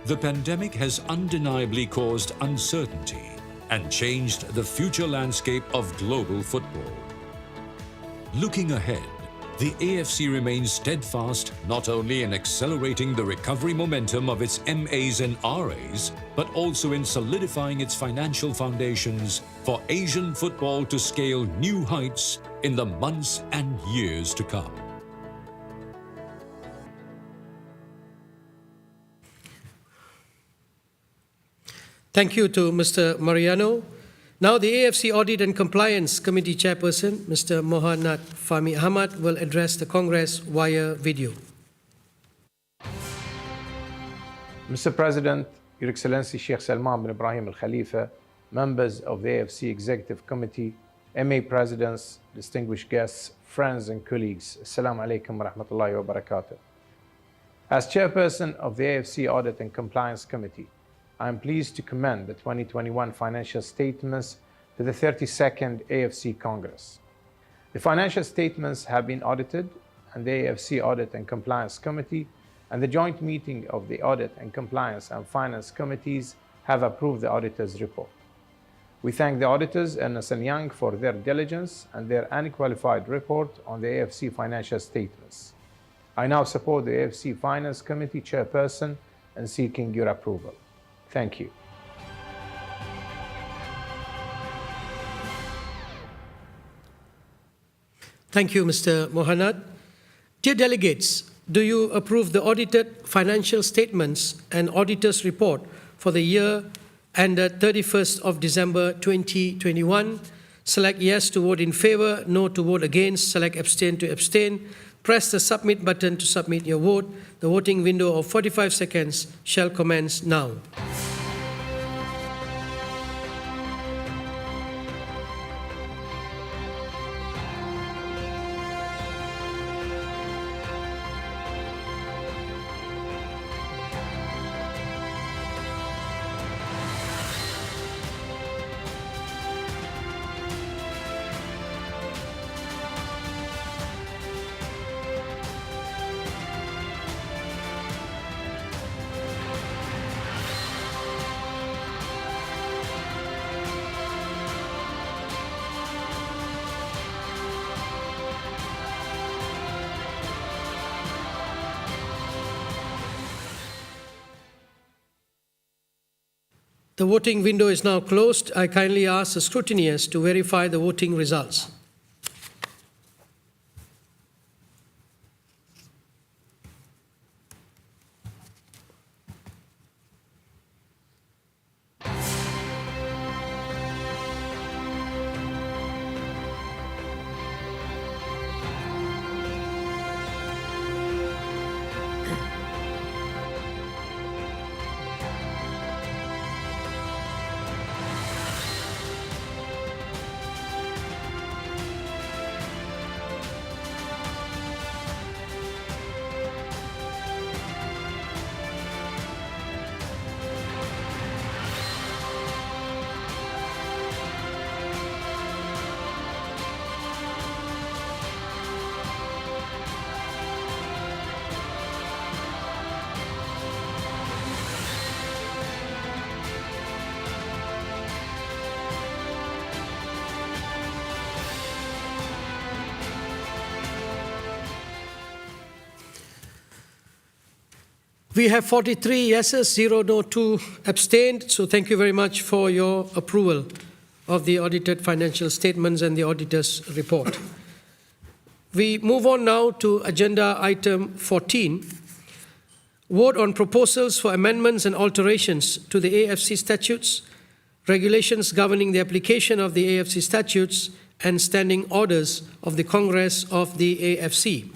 The pandemic has undeniably caused uncertainty and changed the future landscape of global football. Looking ahead, the AFC remains steadfast not only in accelerating the recovery momentum of its MAs and RAs, but also in solidifying its financial foundations for Asian football to scale new heights in the months and years to come. Thank you to Mr. Mariano. Now the AFC Audit and Compliance Committee Chairperson, Mr. Mohanad Fahmi Ahmad, will address the Congress via video. Mr. President, Your Excellency Sheikh Salman bin Ibrahim Al Khalifa, members of the AFC Executive Committee, MA Presidents, distinguished guests, friends and colleagues, Assalamu alaikum wa rahmatullahi wa barakatuh. As Chairperson of the AFC Audit and Compliance Committee, I am pleased to commend the 2021 financial statements to the 32nd AFC Congress. The financial statements have been audited, and the AFC Audit and Compliance Committee and the joint meeting of the Audit and Compliance and Finance Committees have approved the auditor's report. We thank the auditors Ernst & Young for their diligence and their unqualified report on the AFC financial statements. I now support the AFC Finance Committee Chairperson in seeking your approval. Thank you. Thank you, Mr. Mohanad. Dear delegates, do you approve the audited financial statements and auditor's report for the year and 31st of December 2021. Select yes to vote in favor, no to vote against, select abstain to abstain. Press the submit button to submit your vote. The voting window of 45 seconds shall commence now. The voting window is now closed. I kindly ask the scrutineers to verify the voting results. We have 43 yeses, 0 no, 2 abstained. So thank you very much for your approval of the audited financial statements and the auditor's report. We move on now to agenda item 14. Vote on proposals for amendments and alterations to the AFC statutes, regulations governing the application of the AFC statutes, and standing orders of the Congress of the AFC.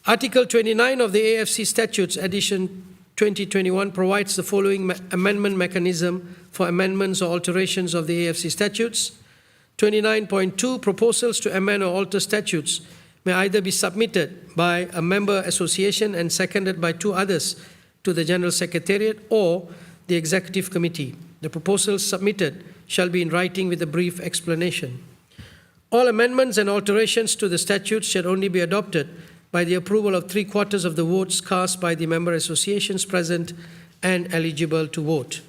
Article 29 of the AFC Statutes, edition 2021, provides the following amendment mechanism for amendments or alterations of the AFC statutes. 29.2, proposals to amend or alter statutes may either be submitted by a member association and seconded by 2 others to the General Secretariat or the Executive Committee. The proposals submitted shall be in writing with a brief explanation. All amendments and alterations to the statutes shall only be adopted by the approval of 3/4 of the votes cast by the member associations present and eligible to vote.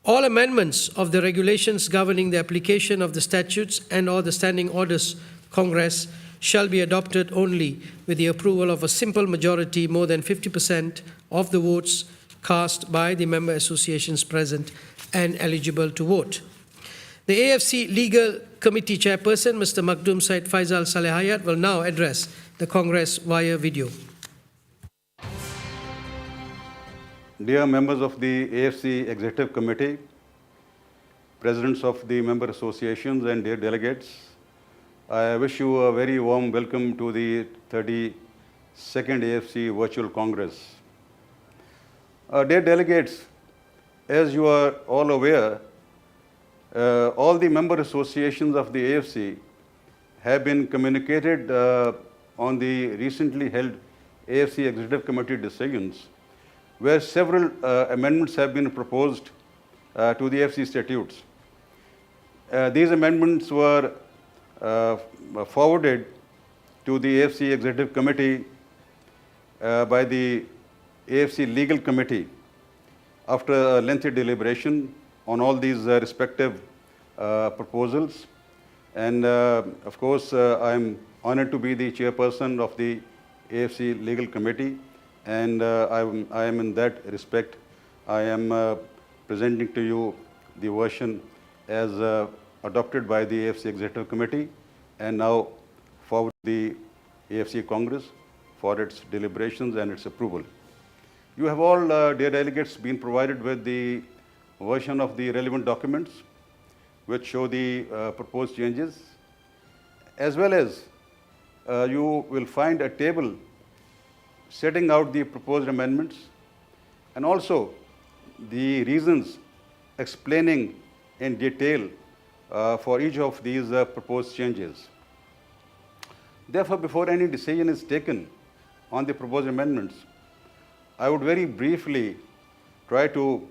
All amendments of the regulations governing the application of the statutes and or the standing orders of Congress shall be adopted only with the approval of a simple majority more than 50% of the votes cast by the member associations present and eligible to vote. The AFC Legal Committee Chairperson, Mr. Makhdoom Said Faisal Salehayat, will now address the Congress via video. Dear members of the AFC Executive Committee, presidents of the member associations and dear delegates, I wish you a very warm welcome to the 32nd AFC Virtual Congress. Dear delegates, as you are all aware, all the member associations of the AFC have been communicated on the recently held AFC Executive Committee decisions, where several amendments have been proposed to the AFC statutes. These amendments were forwarded to the AFC Executive Committee by the AFC Legal Committee after a lengthy deliberation on all these respective proposals. And of course, I'm honored to be the chairperson of the AFC Legal Committee, and I am in that respect, I am presenting to you the version as adopted by the AFC Executive Committee and now forward to the AFC Congress for its deliberations and its approval. You have all, dear delegates, been provided with the version of the relevant documents which show the proposed changes, as well as you will find a table setting out the proposed amendments and also the reasons explaining in detail for each of these proposed changes. Therefore, before any decision is taken on the proposed amendments, I would very briefly try to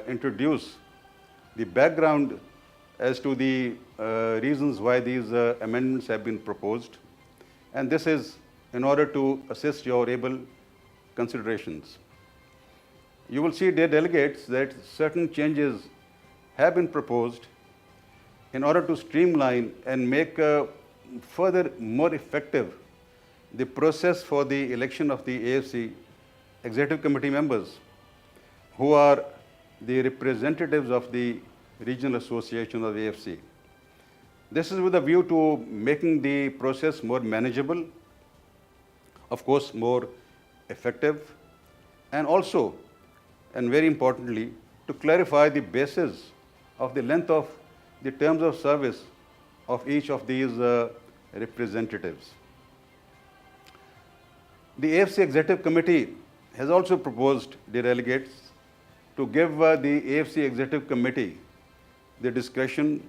introduce the background as to the reasons why these amendments have been proposed, and this is in order to assist your able considerations. You will see, dear delegates, that certain changes have been proposed in order to streamline and make further more effective the process for the election of the AFC Executive Committee members, who are the representatives of the regional association of the AFC. This is with a view to making the process more manageable, of course more effective, and also, and very importantly, to clarify the basis of the length of the terms of service of each of these representatives. The AFC Executive Committee has also proposed, dear delegates, to give the AFC Executive Committee the discretion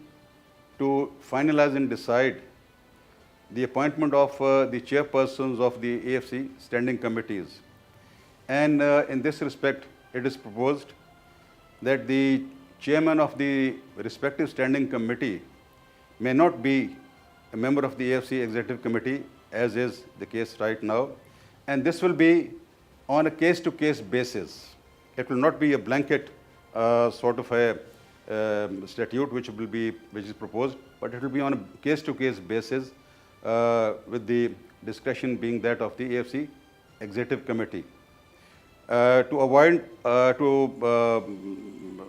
to finalize and decide the appointment of the chairpersons of the AFC standing committees. And in this respect, it is proposed that the chairman of the respective standing committee may not be a member of the AFC Executive Committee, as is the case right now, and this will be on a case-to-case basis. It will not be a blanket sort of a statute which is proposed, but it will be on a case-to-case basis with the discretion being that of the AFC Executive Committee. To avoid,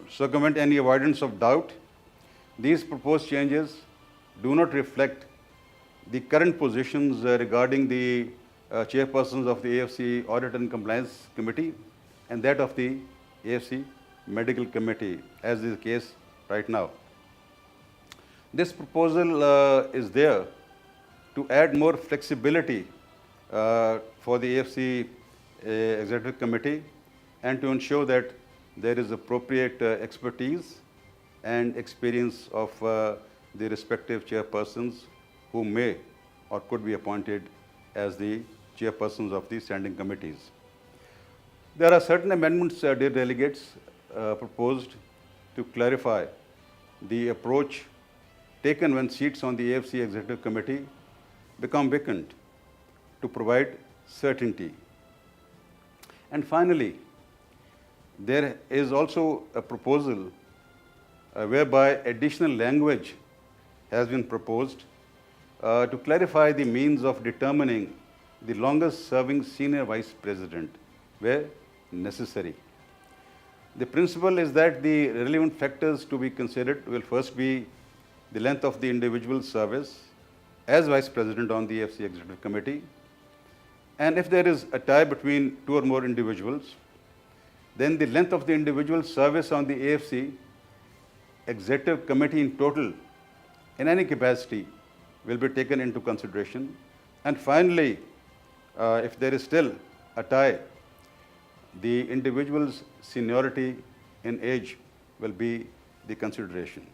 circumvent any avoidance of doubt, these proposed changes do not reflect the current positions regarding the chairpersons of the AFC Audit and Compliance Committee and that of the AFC Medical Committee, as is the case right now. This proposal is there to add more flexibility for the AFC Executive Committee and to ensure that there is appropriate expertise and experience of the respective chairpersons who may or could be appointed as the chairpersons of the standing committees. There are certain amendments, dear delegates, proposed to clarify the approach taken when seats on the AFC Executive Committee become vacant to provide certainty. And finally, there is also a proposal whereby additional language has been proposed to clarify the means of determining the longest serving senior vice president where necessary. The principle is that the relevant factors to be considered will first be the length of the individual's service as vice president on the AFC Executive Committee, and if there is a tie between two or more individuals, then the length of the individual's service on the AFC Executive Committee in total, in any capacity, will be taken into consideration. And finally, if there is still a tie, the individual's seniority in age will be the consideration.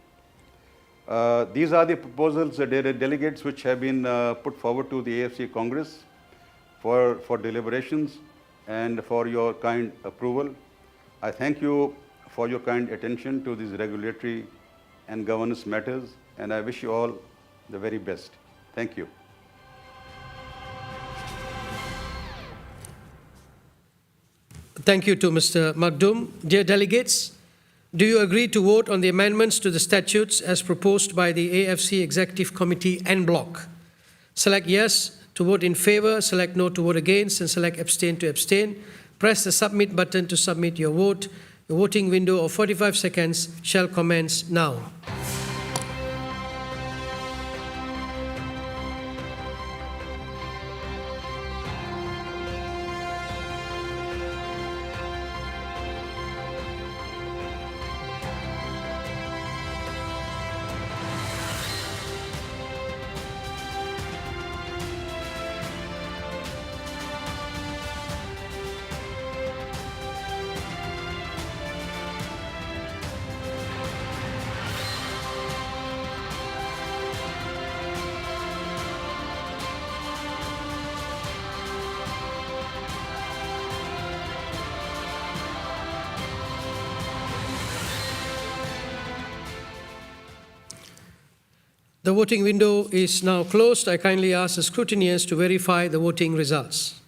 These are the proposals, delegates, which have been put forward to the AFC Congress for deliberations and for your kind approval. I thank you for your kind attention to these regulatory and governance matters, and I wish you all the very best. Thank you. Thank you to Mr. Makhdoom. Dear delegates, do you agree to vote on the amendments to the statutes as proposed by the AFC Executive Committee en bloc? Select yes to vote in favor, select no to vote against, and select abstain to abstain. Press the submit button to submit your vote. The voting window of 45 seconds shall commence now. The voting window is now closed. I kindly ask the scrutineers to verify the voting results.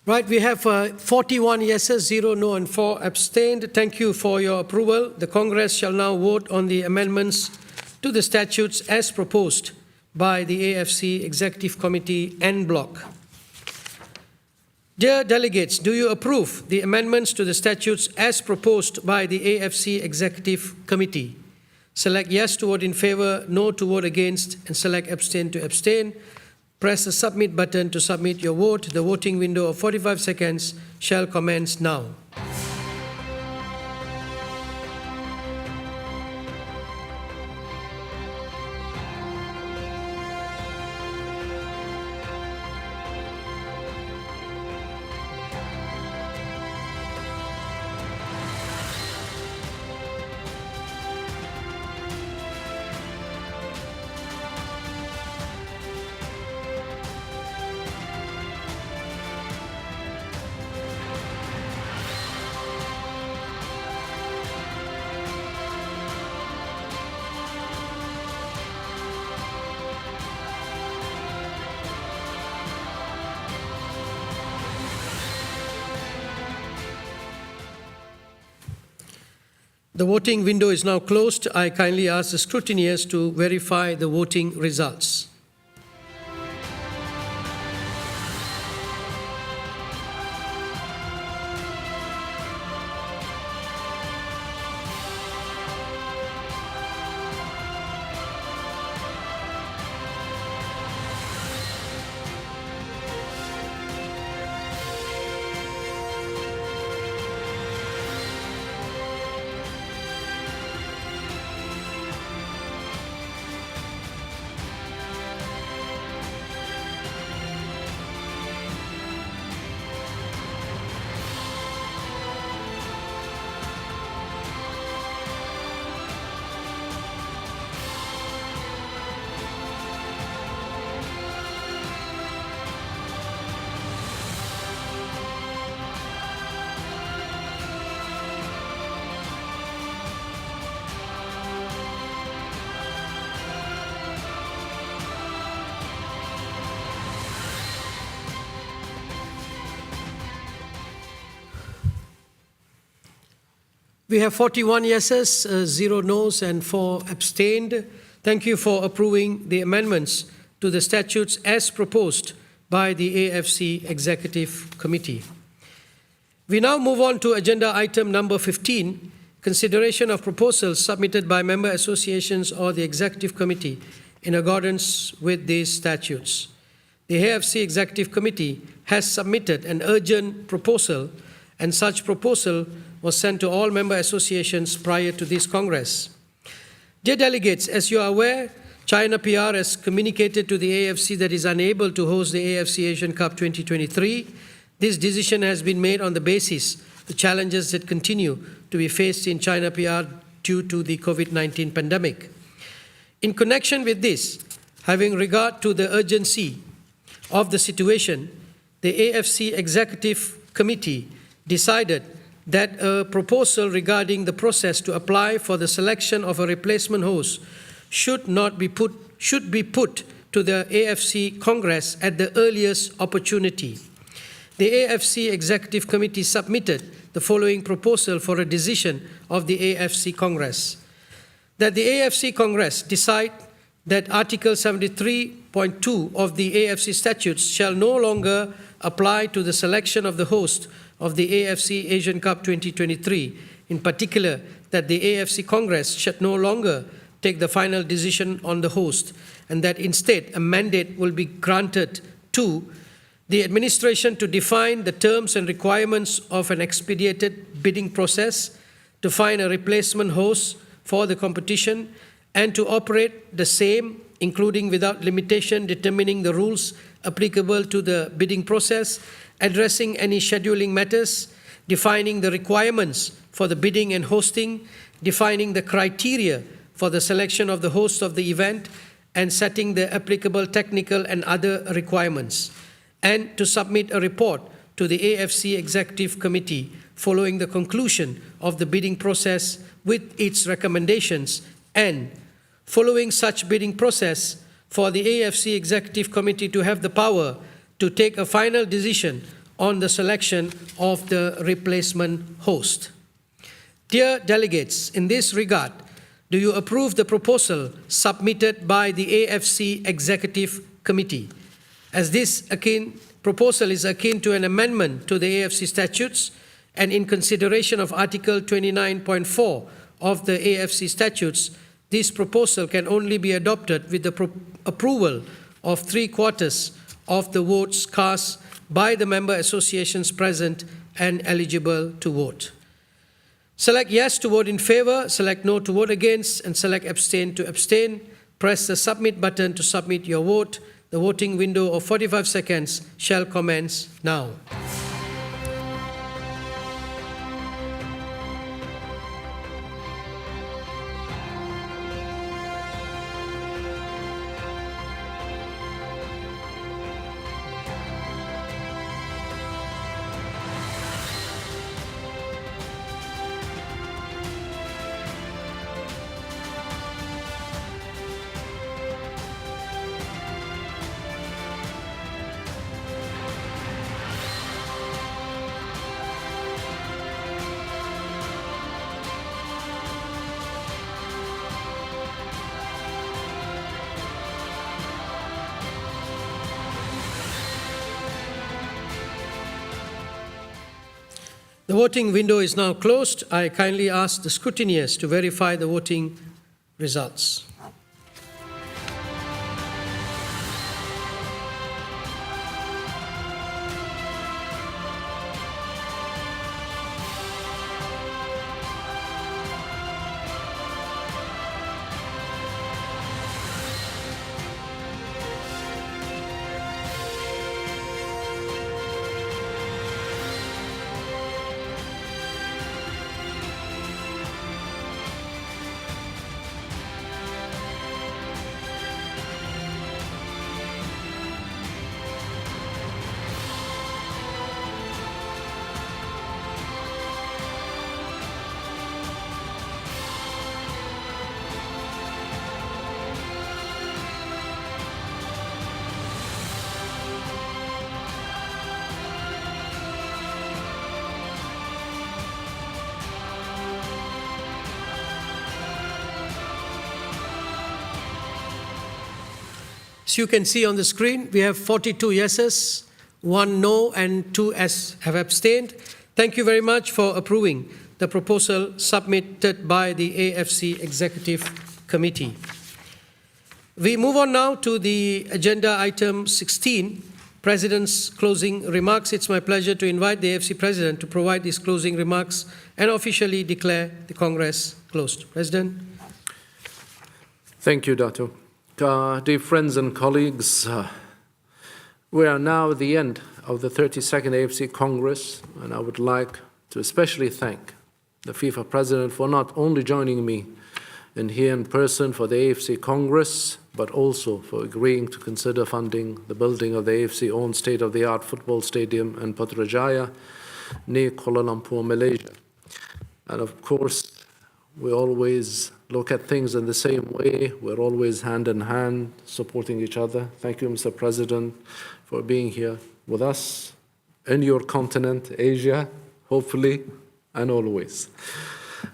Right, we have 41 yeses, 0 no, and 4 abstained. Thank you for your approval. The Congress shall now vote on the amendments to the statutes as proposed by the AFC Executive Committee en bloc. Dear delegates, do you approve the amendments to the statutes as proposed by the AFC Executive Committee? Select yes to vote in favor, no to vote against, and select abstain to abstain. Press the submit button to submit your vote. The voting window of 45 seconds shall commence now. The voting window is now closed. I kindly ask the scrutineers to verify the voting results. We have 41 yeses, 0 noes, and 4 abstained. Thank you for approving the amendments to the statutes as proposed by the AFC Executive Committee. We now move on to agenda item number 15, consideration of proposals submitted by member associations or the Executive Committee in accordance with these statutes. The AFC Executive Committee has submitted an urgent proposal, and such proposal was sent to all member associations prior to this Congress. Dear delegates, as you are aware, China PR has communicated to the AFC that it is unable to host the AFC Asian Cup 2023. This decision has been made on the basis of the challenges that continue to be faced in China PR due to the COVID-19 pandemic. In connection with this, having regard to the urgency of the situation, the AFC Executive Committee decided that a proposal regarding the process to apply for the selection of a replacement host should be put to the AFC Congress at the earliest opportunity. The AFC Executive Committee submitted the following proposal for a decision of the AFC Congress. that the AFC Congress decide that Article 73.2 of the AFC statutes shall no longer apply to the selection of the host of the AFC Asian Cup 2023, in particular that the AFC Congress should no longer take the final decision on the host, and that instead a mandate will be granted to the administration to define the terms and requirements of an expedited bidding process, to find a replacement host for the competition, and to operate the same, including without limitation, determining the rules applicable to the bidding process, addressing any scheduling matters, defining the requirements for the bidding and hosting, defining the criteria for the selection of the host of the event, and setting the applicable technical and other requirements, and to submit a report to the AFC Executive Committee following the conclusion of the bidding process with its recommendations, and following such bidding process, for the AFC Executive Committee to have the power to take a final decision on the selection of the replacement host. Dear delegates, in this regard, do you approve the proposal submitted by the AFC Executive Committee? As this proposal is akin to an amendment to the AFC statutes, and in consideration of Article 29.4 of the AFC statutes, this proposal can only be adopted with the approval of 3/4 of the votes cast by the member associations present and eligible to vote. Select yes to vote in favor, select no to vote against, and select abstain to abstain. Press the submit button to submit your vote. The voting window of 45 seconds shall commence now. The voting window is now closed. I kindly ask the scrutineers to verify the voting results. As you can see on the screen, we have 42 yeses, 1 no, and 2 have abstained. Thank you very much for approving the proposal submitted by the AFC Executive Committee. We move on now to the agenda item 16, President's closing remarks. It's my pleasure to invite the AFC President to provide these closing remarks and officially declare the Congress closed. President. Thank you, Dato. Dear friends and colleagues, we are now at the end of the 32nd AFC Congress, and I would like to especially thank the FIFA President for not only joining me here in person for the AFC Congress, but also for agreeing to consider funding the building of the AFC-owned state-of-the-art football stadium in Putrajaya near Kuala Lumpur, Malaysia. And of course, we always look at things in the same way. We're always hand in hand, supporting each other. Thank you, Mr. President, for being here with us in your continent, Asia, hopefully, and always.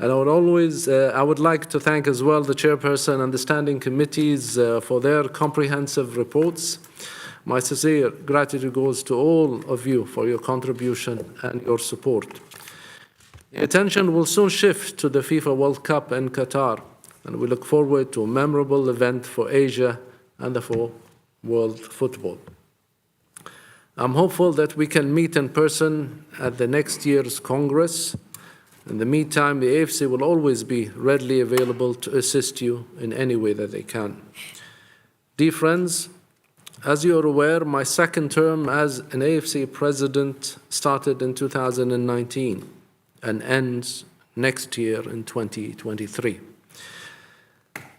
And I would like to thank as well the chairperson and the standing committees for their comprehensive reports. My sincere gratitude goes to all of you for your contribution and your support. The attention will soon shift to the FIFA World Cup in Qatar, and we look forward to a memorable event for Asia and for world football. I'm hopeful that we can meet in person at the next year's Congress. In the meantime, the AFC will always be readily available to assist you in any way that they can. Dear friends, as you are aware, my second term as an AFC president started in 2019 and ends next year in 2023.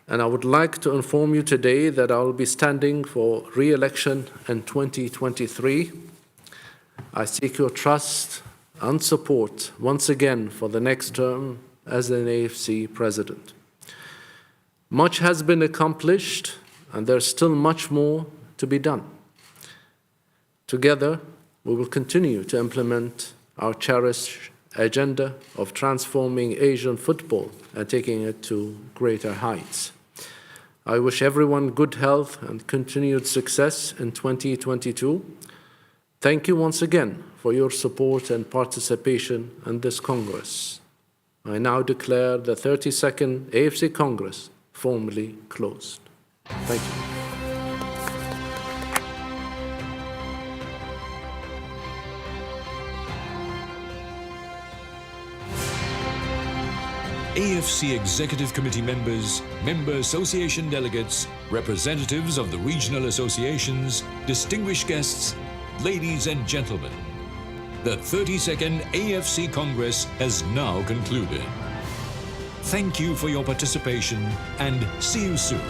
And I would like to inform you today that I will be standing for re-election in 2023. I seek your trust and support once again for the next term as an AFC president. Much has been accomplished, and there's still much more to be done. Together, we will continue to implement our cherished agenda of transforming Asian football and taking it to greater heights. I wish everyone good health and continued success in 2022. Thank you once again for your support and participation in this Congress. I now declare the 32nd AFC Congress formally closed. Thank you. AFC Executive Committee members, member association delegates, representatives of the regional associations, distinguished guests, ladies and gentlemen, the 32nd AFC Congress has now concluded. Thank you for your participation and see you soon.